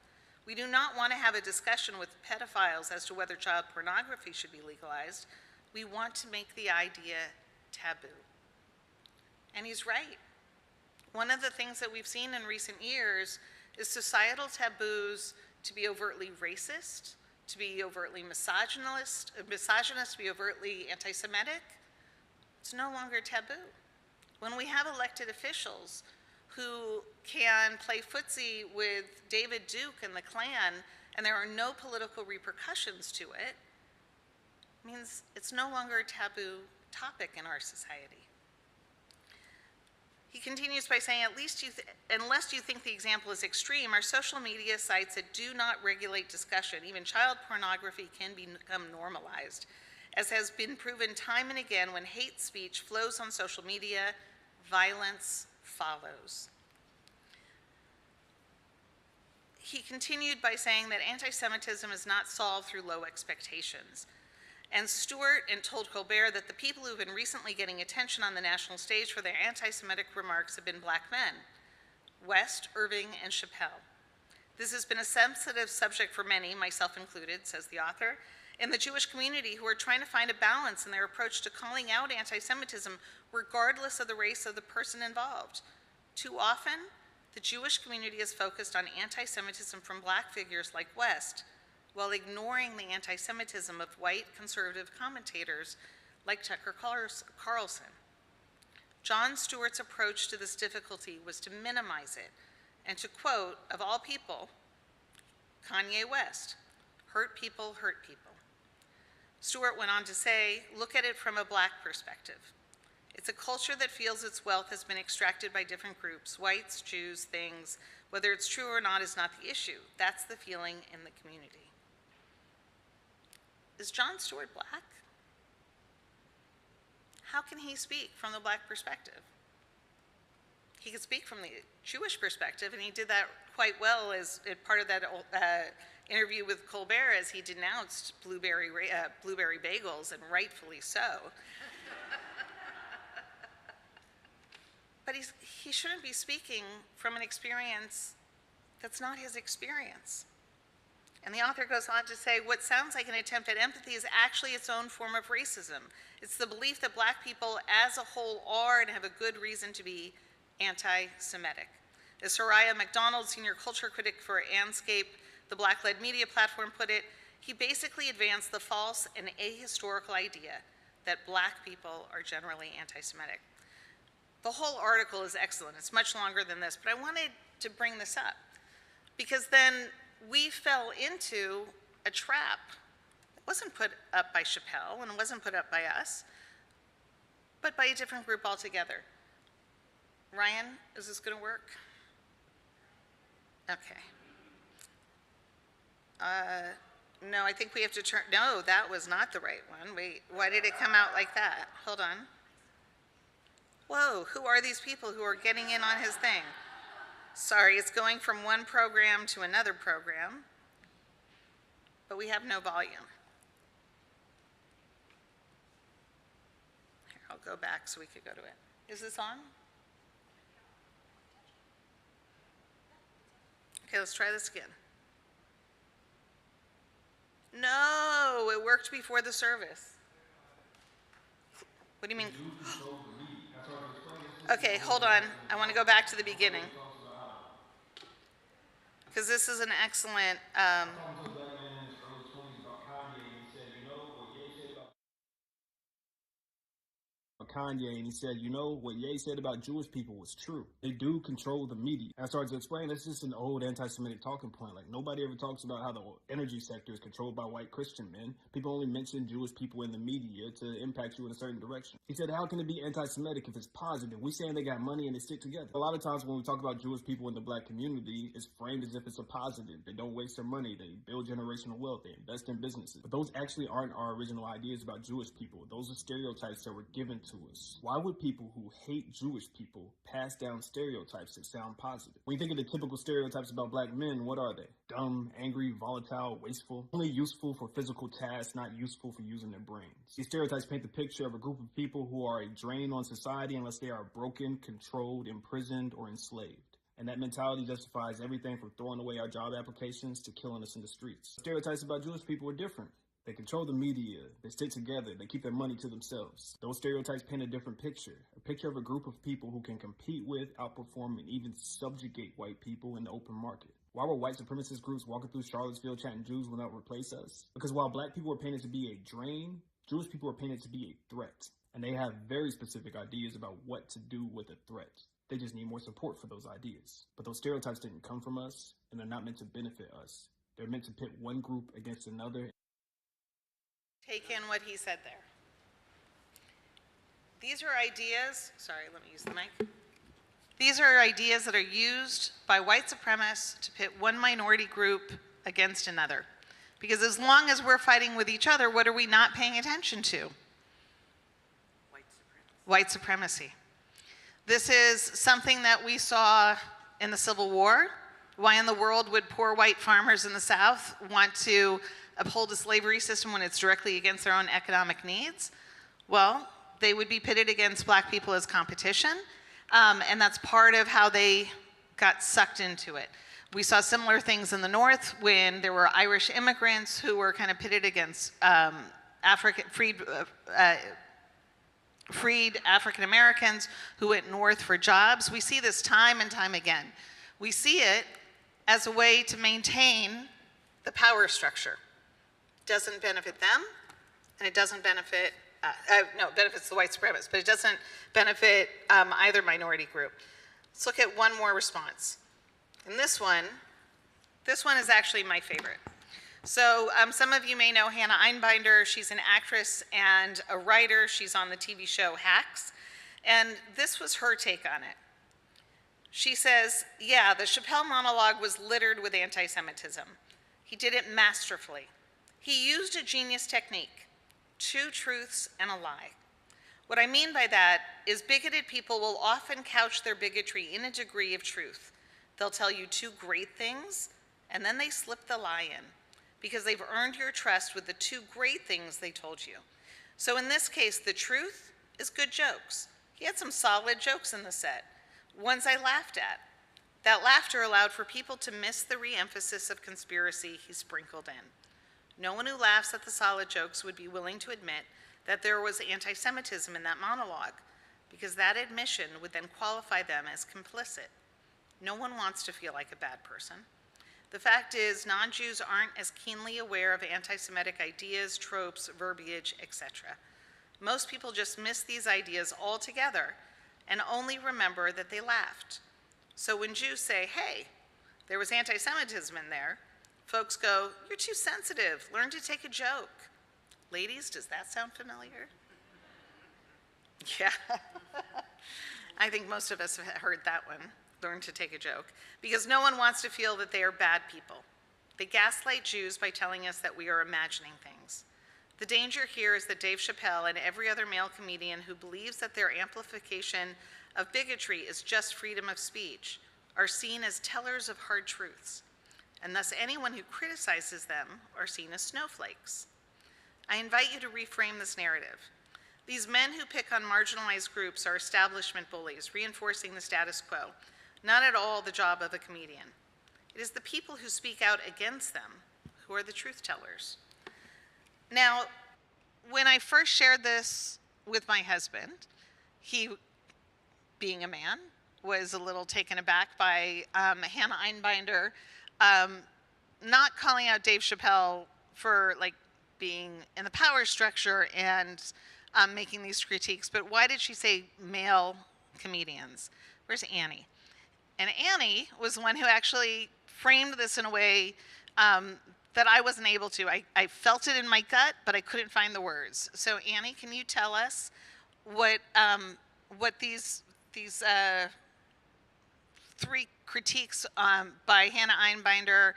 We do not want to have a discussion with pedophiles as to whether child pornography should be legalized. We want to make the idea taboo. And he's right. One of the things that we've seen in recent years is societal taboos to be overtly racist, to be overtly misogynist, to be overtly anti-Semitic. It's no longer taboo. When we have elected officials who can play footsie with David Duke and the Klan, and there are no political repercussions to it, means it's no longer a taboo topic in our society. He continues by saying, unless you think the example is extreme, our social media sites that do not regulate discussion, even child pornography, can become normalized, as has been proven time and again. When hate speech flows on social media, violence follows. He continued by saying that anti-Semitism is not solved through low expectations. And Stewart told Colbert that the people who have been recently getting attention on the national stage for their anti-Semitic remarks have been black men, West, Irving, and Chappelle. This has been a sensitive subject for many, myself included, says the author, in the Jewish community, who are trying to find a balance in their approach to calling out anti-Semitism regardless of the race of the person involved. Too often, the Jewish community is focused on anti-Semitism from black figures like West, while ignoring the anti-Semitism of white conservative commentators like Tucker Carlson. Jon Stewart's approach to this difficulty was to minimize it and to quote, of all people, Kanye West, hurt people hurt people. Stewart went on to say, look at it from a black perspective. It's a culture that feels its wealth has been extracted by different groups, whites, Jews, things. Whether it's true or not is not the issue. That's the feeling in the community. Is Jon Stewart black? How can he speak from the black perspective? He could speak from the Jewish perspective, and he did that quite well as part of that interview with Colbert, as he denounced blueberry bagels, and rightfully so. But he shouldn't be speaking from an experience that's not his experience. And the author goes on to say, what sounds like an attempt at empathy is actually its own form of racism. It's the belief that black people as a whole are and have a good reason to be anti-Semitic. As Soraya McDonald, senior culture critic for Anscape, the black-led media platform, put it, he basically advanced the false and ahistorical idea that black people are generally anti-Semitic. The whole article is excellent. It's much longer than this, but I wanted to bring this up because then we fell into a trap. It wasn't put up by Chappelle and it wasn't put up by us, but by a different group altogether. Ryan, is this going to work? Okay. No, I think we have to turn, no, that was not the right one. Wait, why did it come out like that? Hold on. Whoa, who are these people who are getting in on his thing? Sorry, it's going from one program to another program, but we have no volume. Here, I'll go back so we could go to it. Is this on? Okay, let's try this again. No, it worked before the service. What do you mean? Okay, hold on. I want to go back to the beginning. Because this is an excellent. Kanye, and he said, you know, what Ye said about Jewish people was true. They do control the media. I started to explain, that's just an old anti-Semitic talking point. Like, nobody ever talks about how the energy sector is controlled by white Christian men. People only mention Jewish people in the media to impact you in a certain direction. He said, how can it be anti-Semitic if it's positive? We saying they got money and they stick together. A lot of times when we talk about Jewish people in the black community, it's framed as if it's a positive. They don't waste their money. They build generational wealth. They invest in businesses. But those actually aren't our original ideas about Jewish people. Those are stereotypes that were given to us. Why would people who hate Jewish people pass down stereotypes that sound positive? When you think of the typical stereotypes about black men, what are they? Dumb, angry, volatile, wasteful, only useful for physical tasks, not useful for using their brains. These stereotypes paint the picture of a group of people who are a drain on society unless they are broken, controlled, imprisoned, or enslaved. And that mentality justifies everything from throwing away our job applications to killing us in the streets. Stereotypes about Jewish people are different. They control the media, they stick together, they keep their money to themselves. Those stereotypes paint a different picture of a group of people who can compete with, outperform, and even subjugate white people in the open market. Why were white supremacist groups walking through Charlottesville chanting Jews will not replace us? Because while black people are painted to be a drain, Jewish people are painted to be a threat. And they have very specific ideas about what to do with a threat. They just need more support for those ideas. But those stereotypes didn't come from us, and they're not meant to benefit us. They're meant to pit one group against another. Take in what he said there. These are ideas, sorry, let me use the mic. These are ideas that are used by white supremacists to pit one minority group against another. Because as long as we're fighting with each other, what are we not paying attention to? White supremacy. This is something that we saw in the Civil War. Why in the world would poor white farmers in the South want to uphold a slavery system when it's directly against their own economic needs? Well, they would be pitted against black people as competition, and that's part of how they got sucked into it. We saw similar things in the North when there were Irish immigrants who were kind of pitted against freed African Americans who went north for jobs. We see this time and time again. We see it as a way to maintain the power structure. Doesn't benefit them, and it doesn't benefit, no, it benefits the white supremacists, but it doesn't benefit either minority group. Let's look at one more response. And this one is actually my favorite. So some of you may know Hannah Einbinder. She's an actress and a writer. She's on the TV show Hacks. And this was her take on it. She says, yeah, the Chappelle monologue was littered with anti-Semitism. He did it masterfully. He used a genius technique, 2 truths and a lie. What I mean by that is bigoted people will often couch their bigotry in a degree of truth. They'll tell you 2 great things, and then they slip the lie in, because they've earned your trust with the 2 great things they told you. So in this case, the truth is good jokes. He had some solid jokes in the set, ones I laughed at. That laughter allowed for people to miss the re-emphasis of conspiracy he sprinkled in. No one who laughs at the solid jokes would be willing to admit that there was anti-Semitism in that monologue, because that admission would then qualify them as complicit. No one wants to feel like a bad person. The fact is, non-Jews aren't as keenly aware of anti-Semitic ideas, tropes, verbiage, etc. Most people just miss these ideas altogether and only remember that they laughed. So when Jews say, hey, there was anti-Semitism in there, folks go, you're too sensitive, learn to take a joke. Ladies, does that sound familiar? Yeah. I think most of us have heard that one, learn to take a joke, because no one wants to feel that they are bad people. They gaslight Jews by telling us that we are imagining things. The danger here is that Dave Chappelle and every other male comedian who believes that their amplification of bigotry is just freedom of speech are seen as tellers of hard truths, and thus anyone who criticizes them are seen as snowflakes. I invite you to reframe this narrative. These men who pick on marginalized groups are establishment bullies, reinforcing the status quo, not at all the job of a comedian. It is the people who speak out against them who are the truth tellers. Now, when I first shared this with my husband, he, being a man, was a little taken aback by Hannah Einbinder not calling out Dave Chappelle for like being in the power structure and making these critiques, but why did she say male comedians? Where's Annie? And Annie was the one who actually framed this in a way that I wasn't able to. I felt it in my gut, but I couldn't find the words. So Annie, can you tell us what these three critiques by Hannah Einbinder,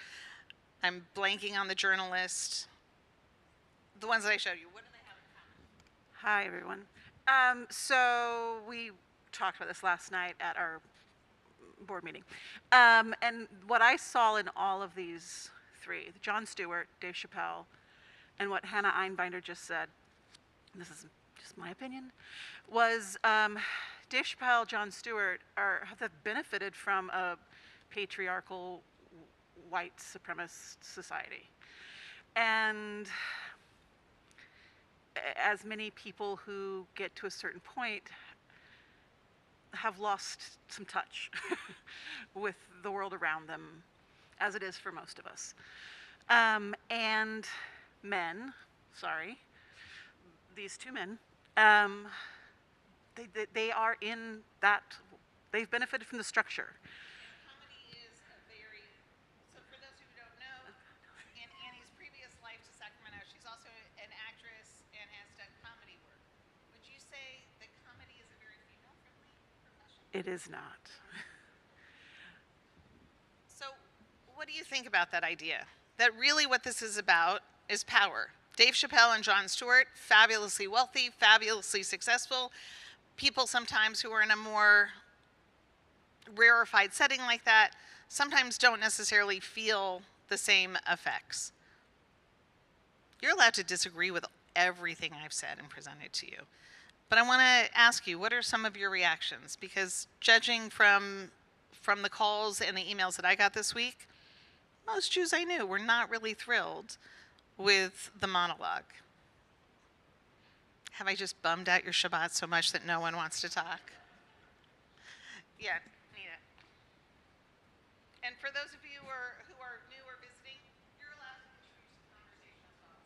I'm blanking on the journalist, the ones that I showed you, what do they have in common? Hi, everyone. So we talked about this last night at our board meeting. And what I saw in all of these three, Jon Stewart, Dave Chappelle, and what Hannah Einbinder just said, and this is just my opinion, was Dave Chappelle, Jon Stewart have benefited from a patriarchal white supremacist society. And as many people who get to a certain point have lost some touch with the world around them, as it is for most of us. And men, sorry, these two men, they are in that, they've benefited from the structure. Comedy is a very, so for those who don't know, in Annie's previous life to Sacramento, she's also an actress and has done comedy work. Would you say that comedy is a very female-friendly profession? It is not. So what do you think about that idea? That really what this is about is power. Dave Chappelle and Jon Stewart, fabulously wealthy, fabulously successful, people sometimes who are in a more rarefied setting like that sometimes don't necessarily feel the same effects. You're allowed to disagree with everything I've said and presented to you. But I want to ask you, what are some of your reactions? Because judging from the calls and the emails that I got this week, most Jews I knew were not really thrilled with the monologue. Have I just bummed out your Shabbat so much that no one wants to talk? Yeah, Nina. And for those of you who are new or visiting, you're allowed to contribute to the conversation as well.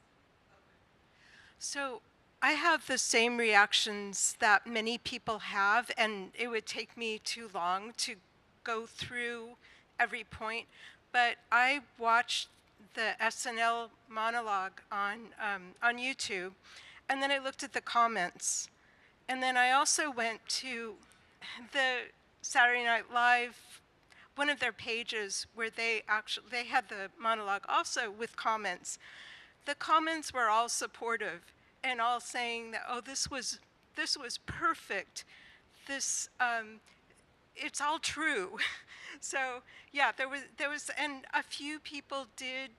So I have the same reactions that many people have, and it would take me too long to go through every point. But I watched the SNL monologue on YouTube, and then I looked at the comments. And then I also went to the Saturday Night Live, one of their pages where they had the monologue also with comments. The comments were all supportive and all saying that, oh, this was perfect. This it's all true. So yeah, there was, and a few people did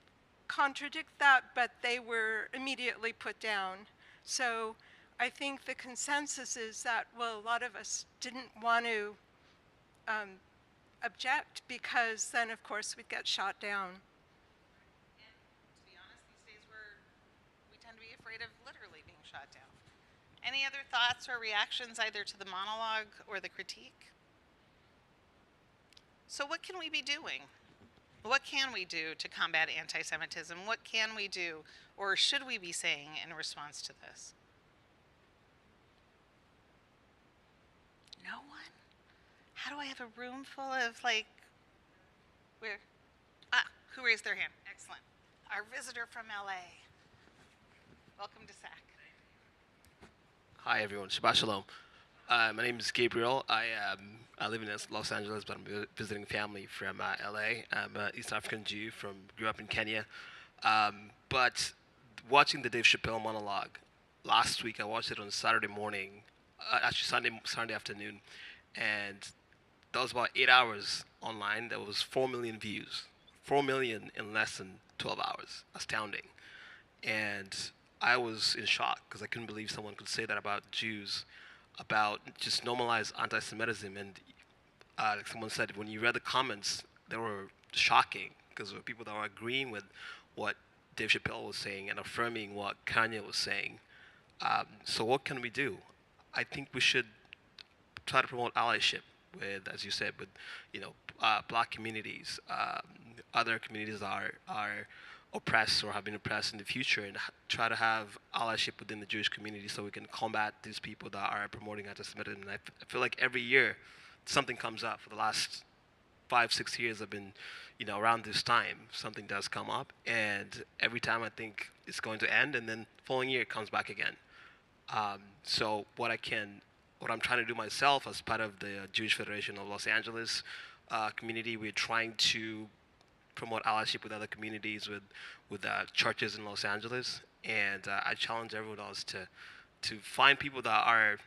contradict that, but they were immediately put down. So I think the consensus is that, well, a lot of us didn't want to object, because then of course we'd get shot down. And to be honest, these days we tend to be afraid of literally being shot down. Any other thoughts or reactions either to the monologue or the critique? So what can we be doing? What can we do to combat anti-Semitism? What can we do, or should we be saying in response to this? No one? How do I have a room full of, like, where? Who raised their hand? Excellent. Our visitor from LA. Welcome to SAC. Hi, everyone. Shabbat Shalom. My name is Gabriel. I live in Los Angeles, but I'm visiting family from LA. I'm an East African Jew grew up in Kenya. But watching the Dave Chappelle monologue last week, I watched it on Saturday morning, actually Sunday afternoon, and that was about 8 hours online. There was 4 million views, 4 million in less than 12 hours. Astounding. And I was in shock because I couldn't believe someone could say that about Jews, about just normalize anti-Semitism. And like someone said, when you read the comments, they were shocking because there were people that were agreeing with what Dave Chappelle was saying and affirming what Kanye was saying. So what can we do? I think we should try to promote allyship with, as you said, with black communities, other communities that are oppressed or have been oppressed in the future, and try to have allyship within the Jewish community so we can combat these people that are promoting anti-Semitism. And I feel like every year something comes up. For the last 5-6 years I've been, around this time, something does come up, and every time I think it's going to end, and then the following year it comes back again. So what I'm trying to do myself as part of the Jewish Federation of Los Angeles community, we're trying to promote allyship with other communities, with churches in Los Angeles, and I challenge everyone else to find people that are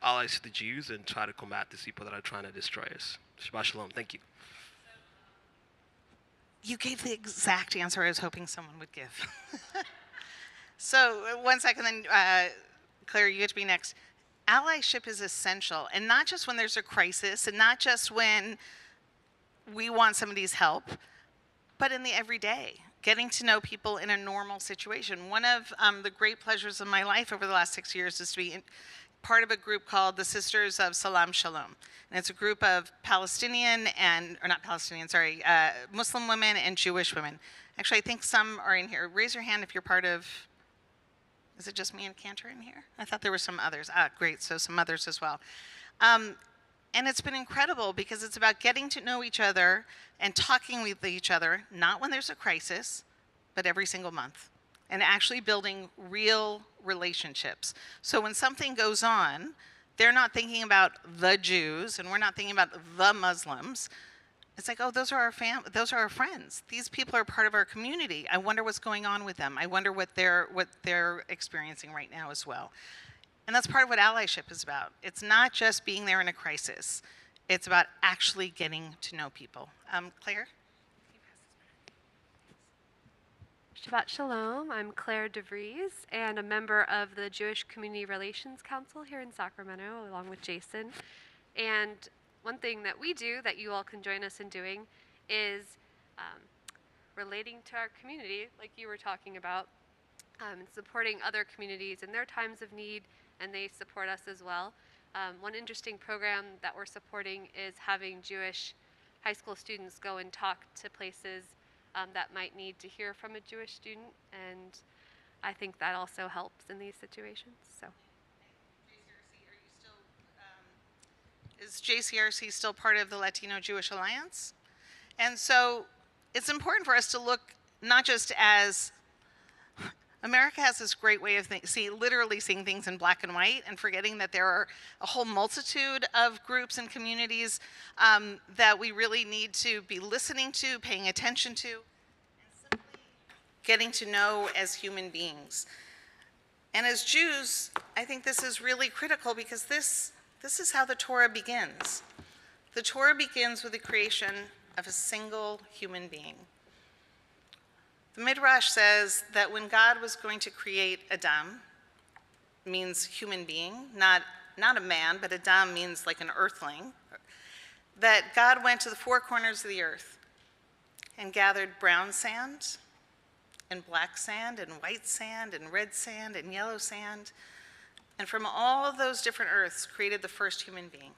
allies to the Jews and try to combat these people that are trying to destroy us. Shabbat Shalom. Thank you. You gave the exact answer I was hoping someone would give. So 1 second, then Claire, you get to be next. Allyship is essential, and not just when there's a crisis, and not just when we want somebody's help, but in the everyday, getting to know people in a normal situation. One of the great pleasures of my life over the last 6 years is to be part of a group called the Sisters of Salam Shalom. And it's a group of Muslim women and Jewish women. Actually, I think some are in here. Raise your hand if you're part of, is it just me and Cantor in here? I thought there were some others. Great, so some others as well. And it's been incredible because it's about getting to know each other and talking with each other, not when there's a crisis, but every single month, and actually building real relationships. So when something goes on, they're not thinking about the Jews, and we're not thinking about the Muslims. It's like, oh, those are our friends. These people are part of our community. I wonder what's going on with them. I wonder what they're experiencing right now as well. And that's part of what allyship is about. It's not just being there in a crisis. It's about actually getting to know people. Claire? Shabbat Shalom. I'm Claire DeVries and a member of the Jewish Community Relations Council here in Sacramento, along with Jason. And one thing that we do that you all can join us in doing is relating to our community, like you were talking about, and supporting other communities in their times of need, and they support us as well. One interesting program that we're supporting is having Jewish high school students go and talk to places that might need to hear from a Jewish student, and I think that also helps in these situations. So, is JCRC still part of the Latino Jewish Alliance? And so it's important for us to look not just as America has this great way of literally seeing things in black and white, and forgetting that there are a whole multitude of groups and communities that we really need to be listening to, paying attention to, and simply getting to know as human beings. And as Jews, I think this is really critical because this is how the Torah begins. The Torah begins with the creation of a single human being. The Midrash says that when God was going to create Adam, means human being, not a man, but Adam means like an earthling, that God went to the four corners of the earth and gathered brown sand and black sand and white sand and red sand and yellow sand, and from all of those different earths created the first human being.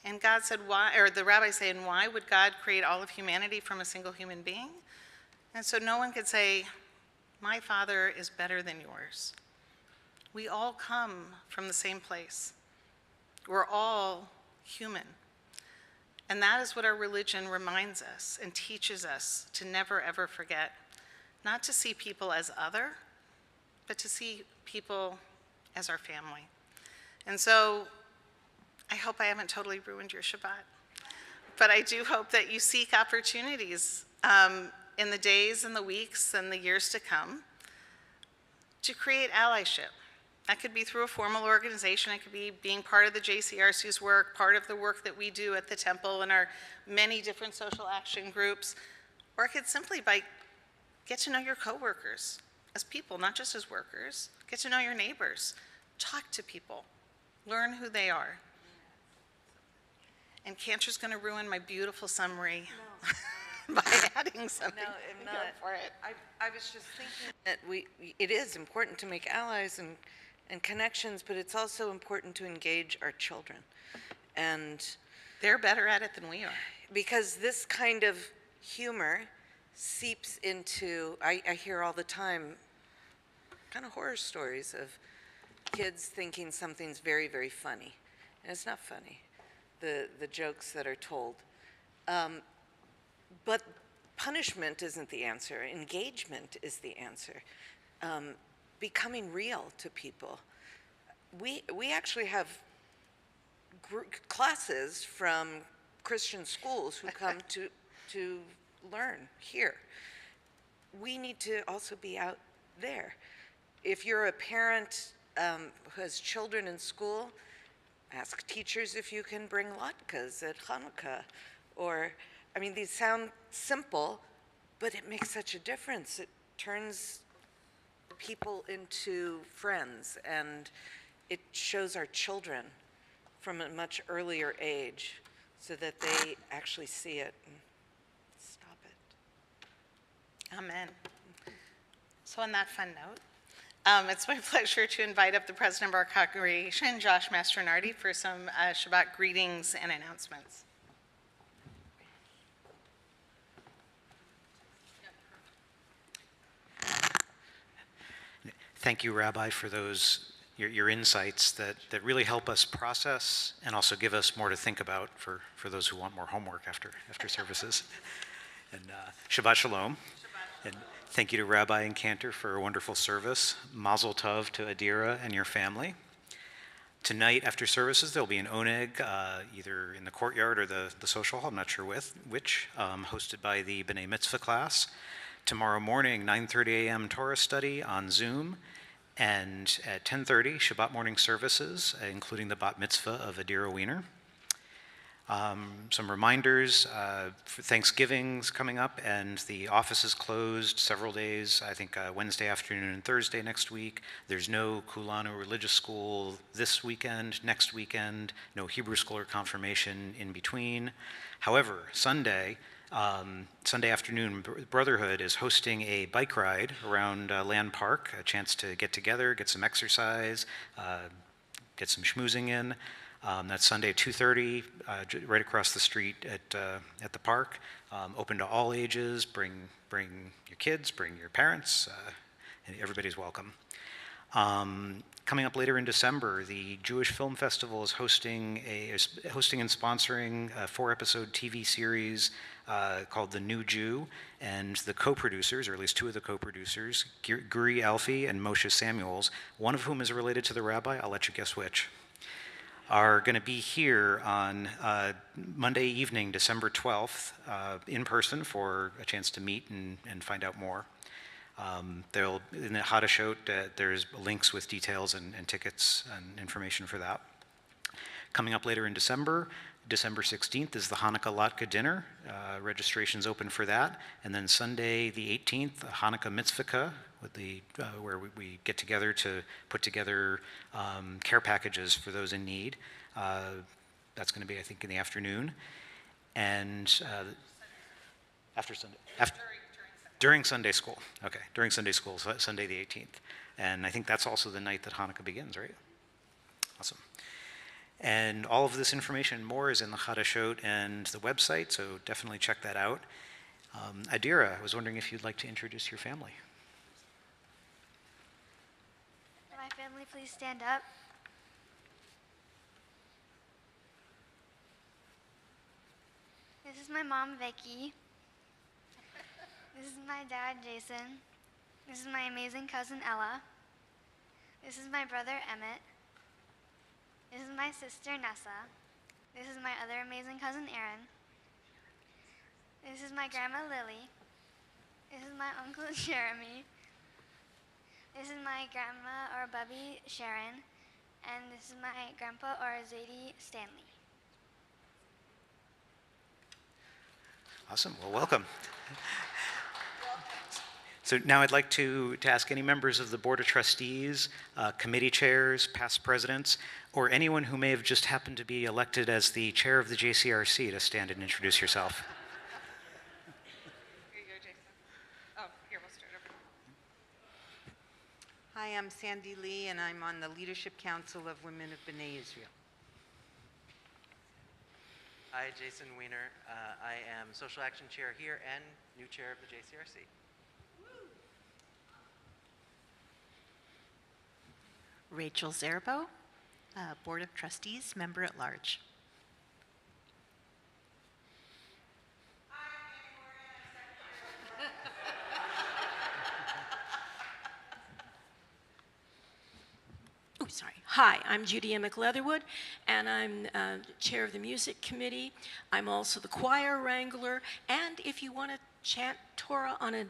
And God said, why, or the rabbis say, and why would God create all of humanity from a single human being? And so no one could say, my Father is better than yours. We all come from the same place. We're all human. And that is what our religion reminds us and teaches us to never, ever forget. Not to see people as other, but to see people as our family. And so I hope I haven't totally ruined your Shabbat. But I do hope that you seek opportunities in the days and the weeks and the years to come to create allyship. That could be through a formal organization. It could be being part of the JCRC's work, part of the work that we do at the temple and our many different social action groups. Or it could simply by get to know your coworkers as people, not just as workers. Get to know your neighbors. Talk to people. Learn who they are. And Cantor's going to ruin my beautiful summary by adding something. No, I'm Go not. for it. I was just thinking that it is important to make allies and connections, but it's also important to engage our children. And They're better at it than we are. because this kind of humor seeps into, I hear all the time, kind of horror stories of kids thinking something's very, very funny. And it's not funny, the jokes that are told. But punishment isn't the answer. Engagement is the answer. Becoming real to people. We actually have classes from Christian schools who come to learn here. We need to also be out there. If you're a parent who has children in school, ask teachers if you can bring latkes at Hanukkah. Or, I mean, these sound simple, but it makes such a difference. It turns people into friends, and it shows our children from a much earlier age so that they actually see it and stop it. Amen. So on that fun note, it's my pleasure to invite up the president of our congregation, Josh Mastronardi, for some Shabbat greetings and announcements. Thank you, Rabbi, for those your insights that really help us process and also give us more to think about for those who want more homework after services. And Shabbat Shalom. And thank you to Rabbi and Cantor for a wonderful service. Mazel Tov to Adira and your family. Tonight after services, there'll be an oneg, either in the courtyard or the social hall, I'm not sure which, hosted by the B'nai Mitzvah class. Tomorrow morning, 9:30 a.m. Torah study on Zoom. And at 10:30, Shabbat morning services, including the bat mitzvah of Adira Wiener. Some reminders, for Thanksgiving's coming up, and the office is closed several days, I think Wednesday afternoon and Thursday next week. There's no Kulanu religious school this weekend, next weekend, no Hebrew school or confirmation in between. However, Sunday afternoon, Brotherhood is hosting a bike ride around Land Park, a chance to get together, get some exercise, get some schmoozing in. That's Sunday at 2:30, right across the street at the park. Open to all ages. Bring your kids, bring your parents. And everybody's welcome. Coming up later in December, the Jewish Film Festival is hosting and sponsoring a 4-episode TV series called The New Jew, and the co-producers, or at least 2 of the co-producers, Guri Alfie and Moshe Samuels, one of whom is related to the rabbi, I'll let you guess which, are going to be here on Monday evening, December 12th, in person for a chance to meet and find out more. In the Hadashot, there's links with details and tickets and information for that. Coming up later in December, December 16th is the Hanukkah Latke dinner. Registration's open for that. And then Sunday the 18th, Hanukkah Mitzvah, with where we get together to put together care packages for those in need. That's going to be, I think, in the afternoon. And after Sunday. During Sunday school. Okay, during Sunday school, so Sunday the 18th. And I think that's also the night that Hanukkah begins, right? Awesome. And all of this information and more is in the Hadashot and the website, so definitely check that out. Adira, I was wondering if you'd like to introduce your family. Can my family please stand up? This is my mom, Vicky. This is my dad, Jason. This is my amazing cousin, Ella. This is my brother, Emmett. my sister Nessa. This is my other amazing cousin Aaron. This is my grandma Lily. This is my uncle Jeremy. This is my grandma or Bubby Sharon. And this is my grandpa or Zadie Stanley. Awesome. Well, welcome. So now I'd like to ask any members of the Board of Trustees, committee chairs, past presidents, or anyone who may have just happened to be elected as the chair of the JCRC to stand and introduce yourself. Here you go, Jason. Oh, here, we'll start over. Hi, I'm Sandy Lee, and I'm on the Leadership Council of Women of B'nai Israel. Hi, Jason Weiner. I am Social Action Chair here and new chair of the JCRC. Rachel Zerbo, Board of Trustees, Member at Large. Oh, sorry. Hi, I'm Judy Emick Leatherwood, and I'm chair of the music committee. I'm also the choir wrangler, and if you want to chant Torah on a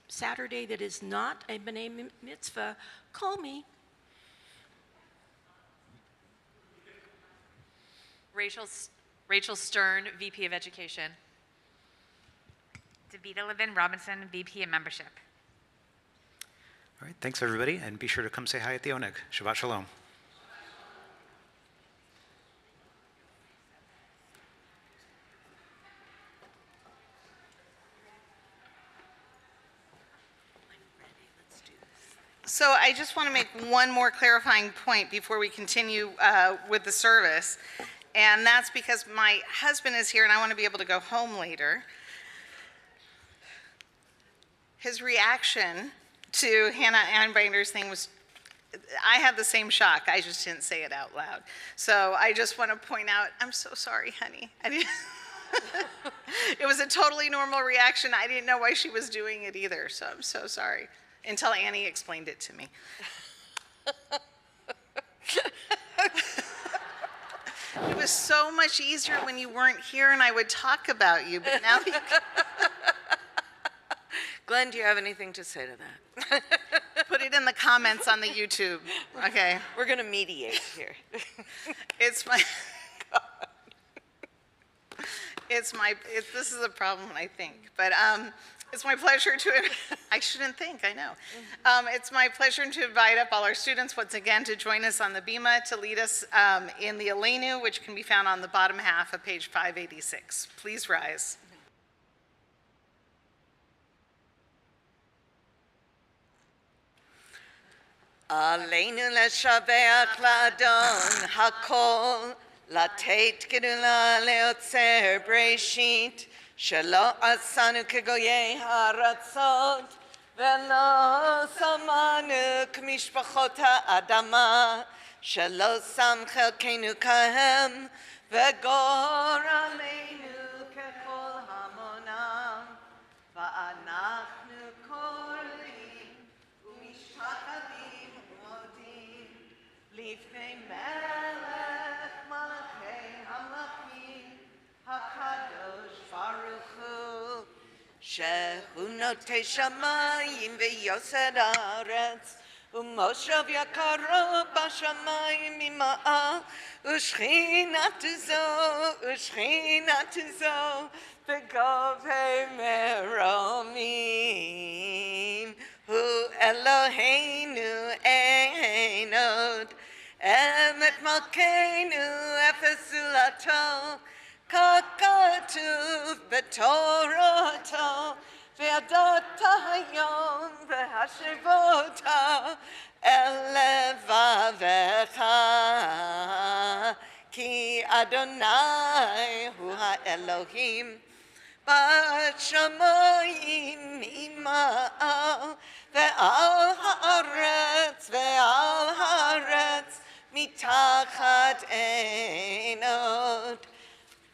Saturday that is not a B'nai Mitzvah, call me. Rachel Stern, VP of Education. Davida Levin Robinson, VP of Membership. All right, thanks everybody, and be sure to come say hi at the Oneg. Shabbat Shalom. So I just want to make one more clarifying point before we continue with the service, and that's because my husband is here and I want to be able to go home later. His reaction to Hannah Einbinder's thing was, I had the same shock, I just didn't say it out loud. So I just want to point out, I'm so sorry, honey. It was a totally normal reaction. I didn't know why she was doing it either, so I'm so sorry. Until Annie explained it to me. It was so much easier when you weren't here and I would talk about you, but now you... Glenn, do you have anything to say to that? Put it in the comments on the YouTube, okay? We're going to mediate here. This is a problem, I think, but it's my pleasure to, I shouldn't think, I know. It's my pleasure to invite up all our students once again to join us on the Bima to lead us in the Aleinu, which can be found on the bottom half of page 586. Please rise. Aleinu leshabeach ladon hakol, latet gedula leotzer breshit, shelo asanu kegoyei haratzot, velo samanu k'mishpachot ha'adama, shelo sam chelkeinu kahem, vegor aleinu kechol hamonam, va'anachnu kolim, u'mishtachadim u'modim, lifnei melech malachei hamlachim, hakadosh baruch hu, shehu notei shamayim v'yosed haaretz, u'moshav yakaro b'shamayim ima'ah, u'shchinatu zo, v'govei meromim, hu Eloheinu ein od, emet malkeinu efes ulato, kakatuv betoroto, ve'adota hayom ve'hashivota, elevavecha, ki Adonai hu ha'Elohim, b'shamayim ima'al, ve'al haaretz mitachat einot,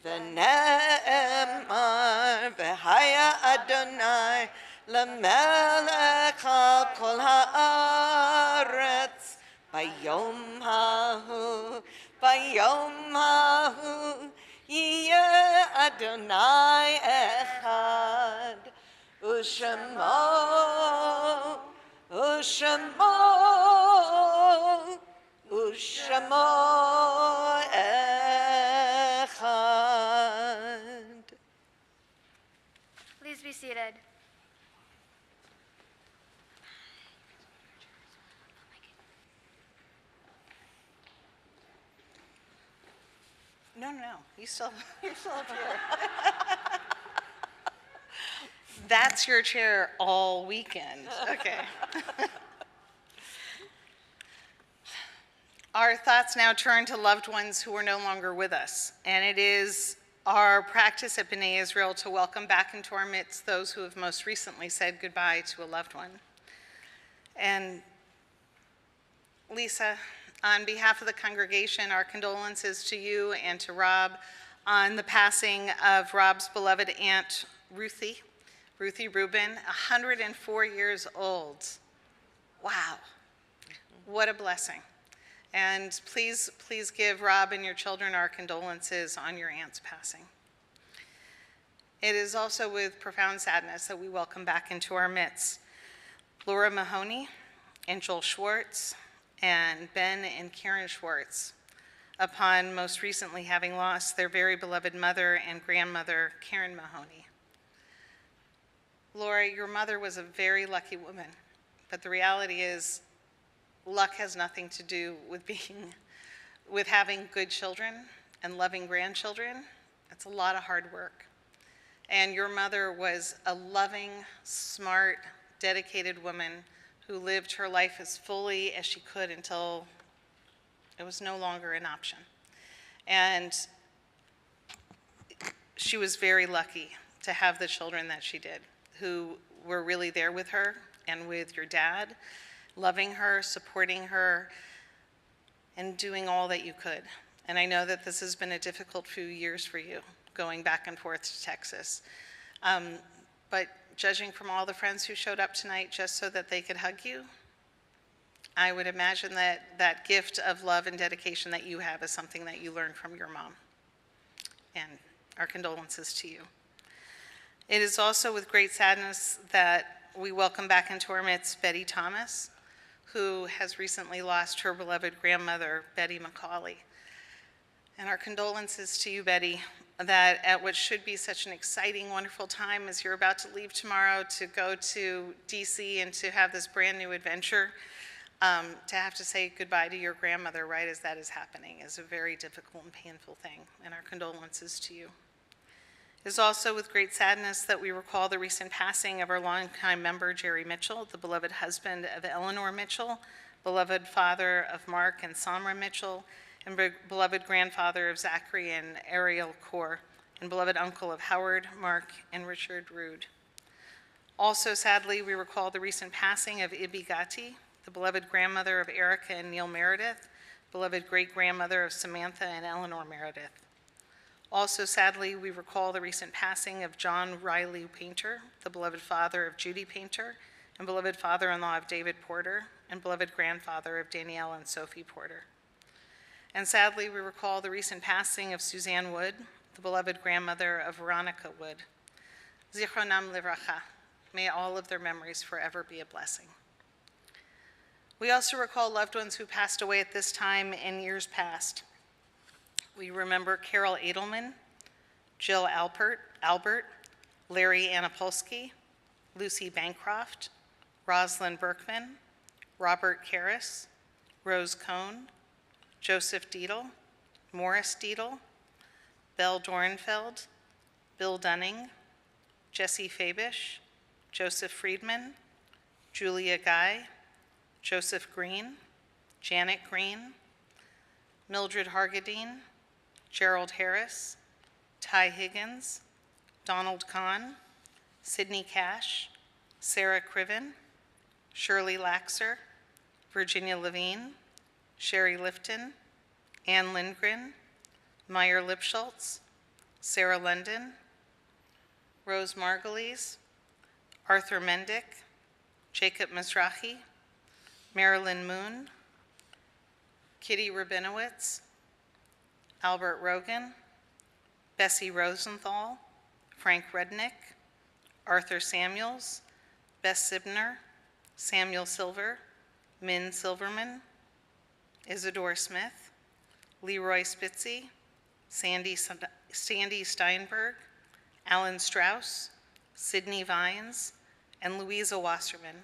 v'ne'emar v'haya Adonai l'melech al kol haaretz, bayom hahu Hayom hahu yeh Adonai echad, Ushemo, Ushemo, Ushemo echad. Please be seated. No, you're still up here. That's your chair all weekend. Okay. Our thoughts now turn to loved ones who are no longer with us, and it is our practice at B'nai Israel to welcome back into our midst those who have most recently said goodbye to a loved one. And Lisa, on behalf of the congregation, our condolences to you and to Rob on the passing of Rob's beloved aunt, Ruthie Rubin, 104 years old. Wow, what a blessing. And please give Rob and your children our condolences on your aunt's passing. It is also with profound sadness that we welcome back into our midst Laura Mahoney and Joel Schwartz and Ben and Karen Schwartz, upon most recently having lost their very beloved mother and grandmother, Karen Mahoney. Laura, your mother was a very lucky woman, but the reality is luck has nothing to do with having good children and loving grandchildren. It's a lot of hard work. And your mother was a loving, smart, dedicated woman who lived her life as fully as she could until it was no longer an option. And she was very lucky to have the children that she did, who were really there with her and with your dad, loving her, supporting her, and doing all that you could. And I know that this has been a difficult few years for you, going back and forth to Texas. But judging from all the friends who showed up tonight just so that they could hug you, I would imagine that that gift of love and dedication that you have is something that you learned from your mom. And our condolences to you. It is also with great sadness that we welcome back into our midst Betty Thomas, who has recently lost her beloved grandmother, Betty McCauley. And our condolences to you, Betty, that at what should be such an exciting, wonderful time as you're about to leave tomorrow to go to DC and to have this brand new adventure, to have to say goodbye to your grandmother right as that is happening is a very difficult and painful thing, and our condolences to you. It is also with great sadness that we recall the recent passing of our longtime member, Jerry Mitchell, the beloved husband of Eleanor Mitchell, beloved father of Mark and Samra Mitchell, and beloved grandfather of Zachary and Ariel Kaur, and beloved uncle of Howard, Mark, and Richard Rood. Also, sadly, we recall the recent passing of Ibi Gatti, the beloved grandmother of Erica and Neil Meredith, beloved great-grandmother of Samantha and Eleanor Meredith. Also, sadly, we recall the recent passing of John Riley Painter, the beloved father of Judy Painter, and beloved father-in-law of David Porter, and beloved grandfather of Danielle and Sophie Porter. And sadly, we recall the recent passing of Suzanne Wood, the beloved grandmother of Veronica Wood. Zichronam livracha. May all of their memories forever be a blessing. We also recall loved ones who passed away at this time in years past. We remember Carol Edelman, Jill Albert, Larry Anapolsky, Lucy Bancroft, Rosalind Berkman, Robert Karras, Rose Cohn, Joseph Dietl, Morris Dietl, Belle Dorenfeld, Bill Dunning, Jesse Fabish, Joseph Friedman, Julia Guy, Joseph Green, Janet Green, Mildred Hargadine, Gerald Harris, Ty Higgins, Donald Kahn, Sidney Cash, Sarah Criven, Shirley Laxer, Virginia Levine, Sherry Lifton, Ann Lindgren, Meyer Lipschultz, Sarah London, Rose Margulies, Arthur Mendick, Jacob Mizrahi, Marilyn Moon, Kitty Rabinowitz, Albert Rogan, Bessie Rosenthal, Frank Rednick, Arthur Samuels, Bess Sibner, Samuel Silver, Min Silverman, Isidore Smith, Leroy Spitzy, Sandy Steinberg, Alan Strauss, Sydney Vines, and Louisa Wasserman.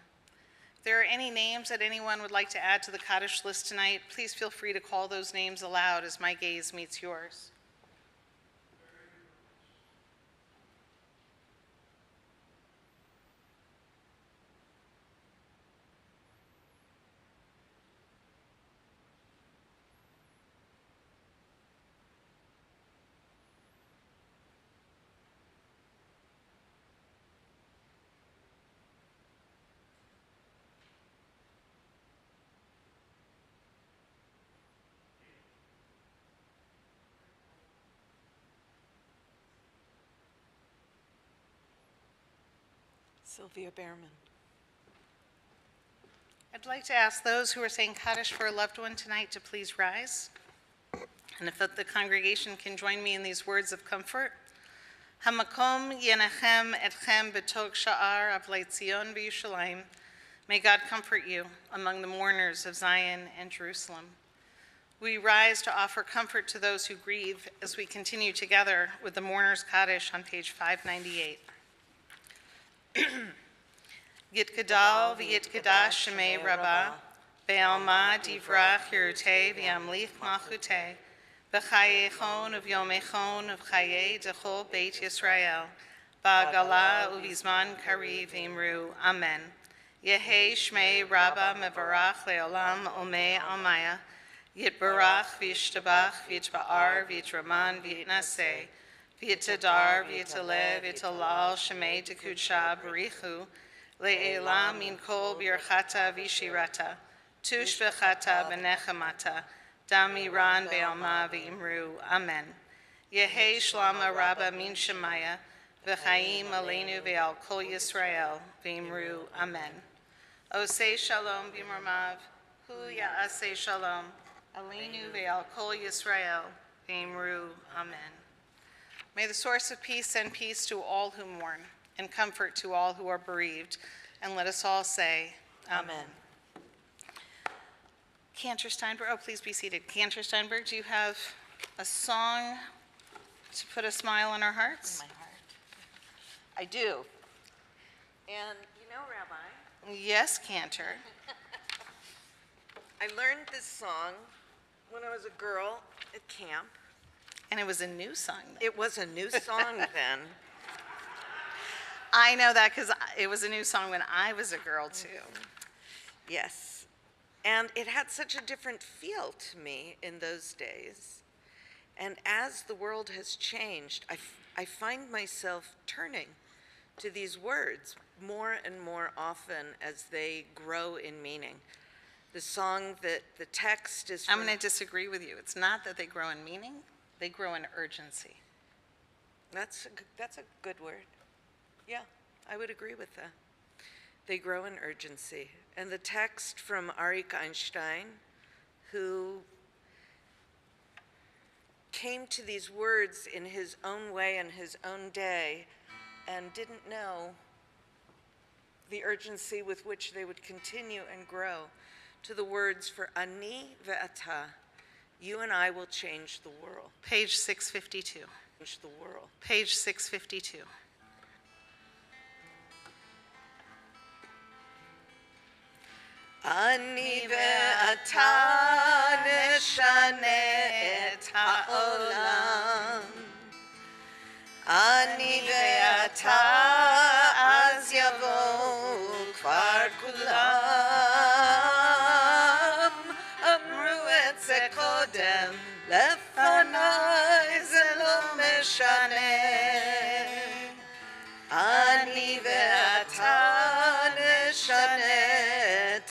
If there are any names that anyone would like to add to the Kaddish list tonight, please feel free to call those names aloud as my gaze meets yours. Sylvia Behrman. I'd like to ask those who are saying Kaddish for a loved one tonight to please rise. And if the congregation can join me in these words of comfort. Hamakom yenachem etchem betog sha'ar avlei Tzion v'Yushalayim. May God comfort you among the mourners of Zion and Jerusalem. We rise to offer comfort to those who grieve as we continue together with the Mourners Kaddish on page 598. Yitkadal v'yitkadash shemei Rabbah, ve'alma divrach yerutei v'yamlich malchutei, b'chayechon uv'yomechon uv'chayei dechol Beit Yisrael, ba'agala uv'izman kariv v'imru, Amen. Yehei shmei Rabbah mevarach le'olam omei almaya, yitbarach v'yishtabach v'yitba'ar v'yitraman v'yitnaseh, v'yitadar v'yitaleh v'yitalal shemei tekudsha b'richu, le'elam min kol birchata v'shirata, tush v'chata b'nechamata, damiran be'alma v'imru, Amen. Yehei shlama Rabbah min shemaya, v'chaim aleinu ve'al kol Yisrael, v'imru, Amen. Osei shalom b'mormav, hu ya'aseh shalom, aleinu ve'al kol Yisrael, v'imru, Amen. May the source of peace send peace to all who mourn and comfort to all who are bereaved. And let us all say, Amen. Cantor Steinberg, oh, please be seated. Cantor Steinberg, do you have a song to put a smile on our hearts? In my heart. I do. And you know, Rabbi, Yes, Cantor. I learned this song when I was a girl at camp. And it was a new song then. It was a new song then. I know that because it was a new song when I was a girl, too. Yes. And it had such a different feel to me in those days. And as the world has changed, I find myself turning to these words more and more often as they grow in meaning. The song that the text is I'm going to disagree with you. It's not that they grow in meaning, they grow in urgency. That's a good word. Yeah, I would agree with that. They grow in urgency. And the text from Arik Einstein, who came to these words in his own way in his own day and didn't know the urgency with which they would continue and grow, to the words for Ani ve'ata, you and I will change the world. Page 652. Change the world. Page 652. Ani ve'ata neshane et ha'olam. Ani ve'ata az yavo kvar kulam. Amru et ze kodem lefanai ze lo meshane. Ani ve'ata neshane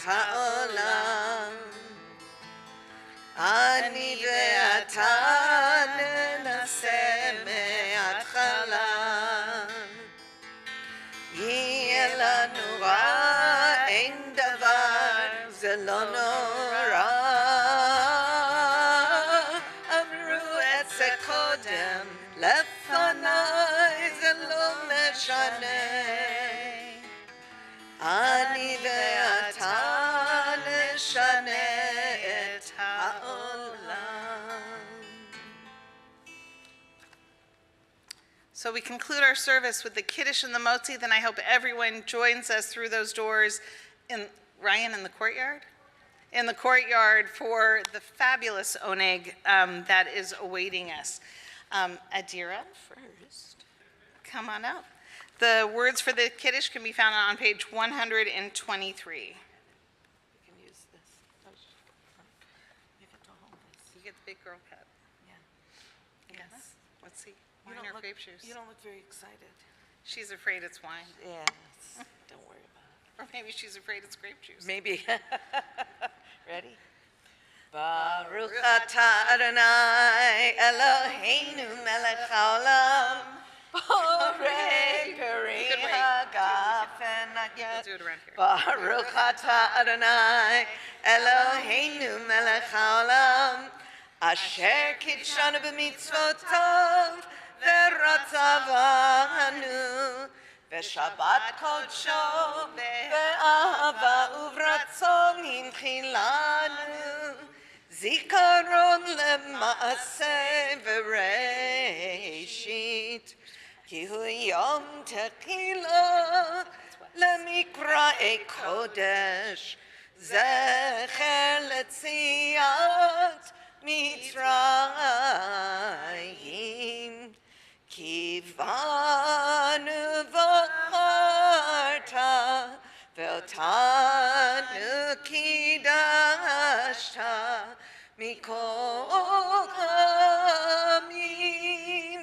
ha'olam. Ani ve'ata nנסה מההתחלה. יהיה לנו רע, אין דבר, זה לא נורא. אמרו את קודם, לפניי זה לא משנה. אני ואתה נשנה את העולם. So we conclude our service with the Kiddush and the Motzi. Then I hope everyone joins us through those doors in Ryan in the courtyard? In the courtyard for the fabulous oneg that is awaiting us. Adira, first, come on up. The words for the Kiddush can be found on page 123. You can use this. You get to hold this. You get the big girl cut. Yeah. Yes. Let's see. Wine or grape juice? You don't look very excited. She's afraid it's wine. Yes. Don't worry about it. Or maybe she's afraid it's grape juice. Maybe. Ready? Baruch atah Adonai Eloheinu melech haolam borei peri hagafen We'll do it around here. Baruch atah Adonai Eloheinu melech haolam asher kidshanu b'mitzvotav v'ratzavanu v'shabbat kodsho v'ahava uvrtzon hinchilanu zikaron lema'aseh v'reishit ki hu yom techilah lemikra kodesh zecher letziat Mitzrayim kivanu v'charta v'otanu kidashta mikol hamim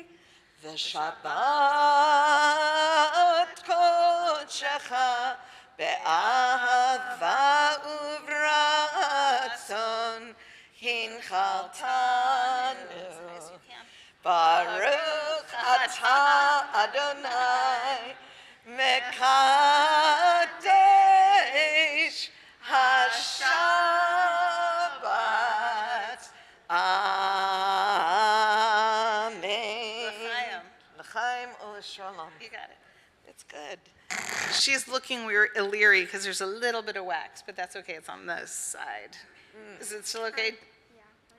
v'shabbat kodshecha be'ahava uvratzon hinchaltanu Baruch atah Adonai mekadesh hashabbat. Amen. L'chaim u'shalom. You got it. It's good. She's looking leery because there's a little bit of wax, but that's okay. It's on the side. Is it still okay?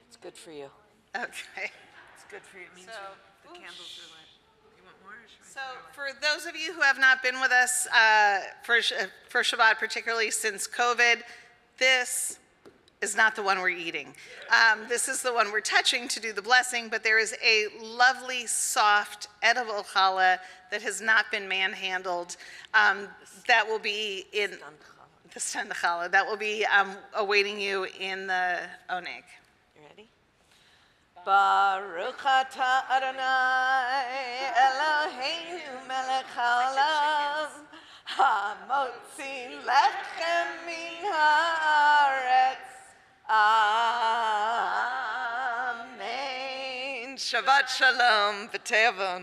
It's good for you. Okay. It's good for you. It means the candles are lit. You want more? Or should So for those of you who have not been with us for Shabbat, particularly since COVID, this is not the one we're eating. This is the one we're touching to do the blessing, but there is a lovely, soft, edible challah that has not been manhandled that will be in the stand challah that will be awaiting you in the oneg. You ready? Baruch atah Adonai Eloheinu melech haolam hamotzi lechem min haaretz. Amen. Shabbat shalom v'te'avon.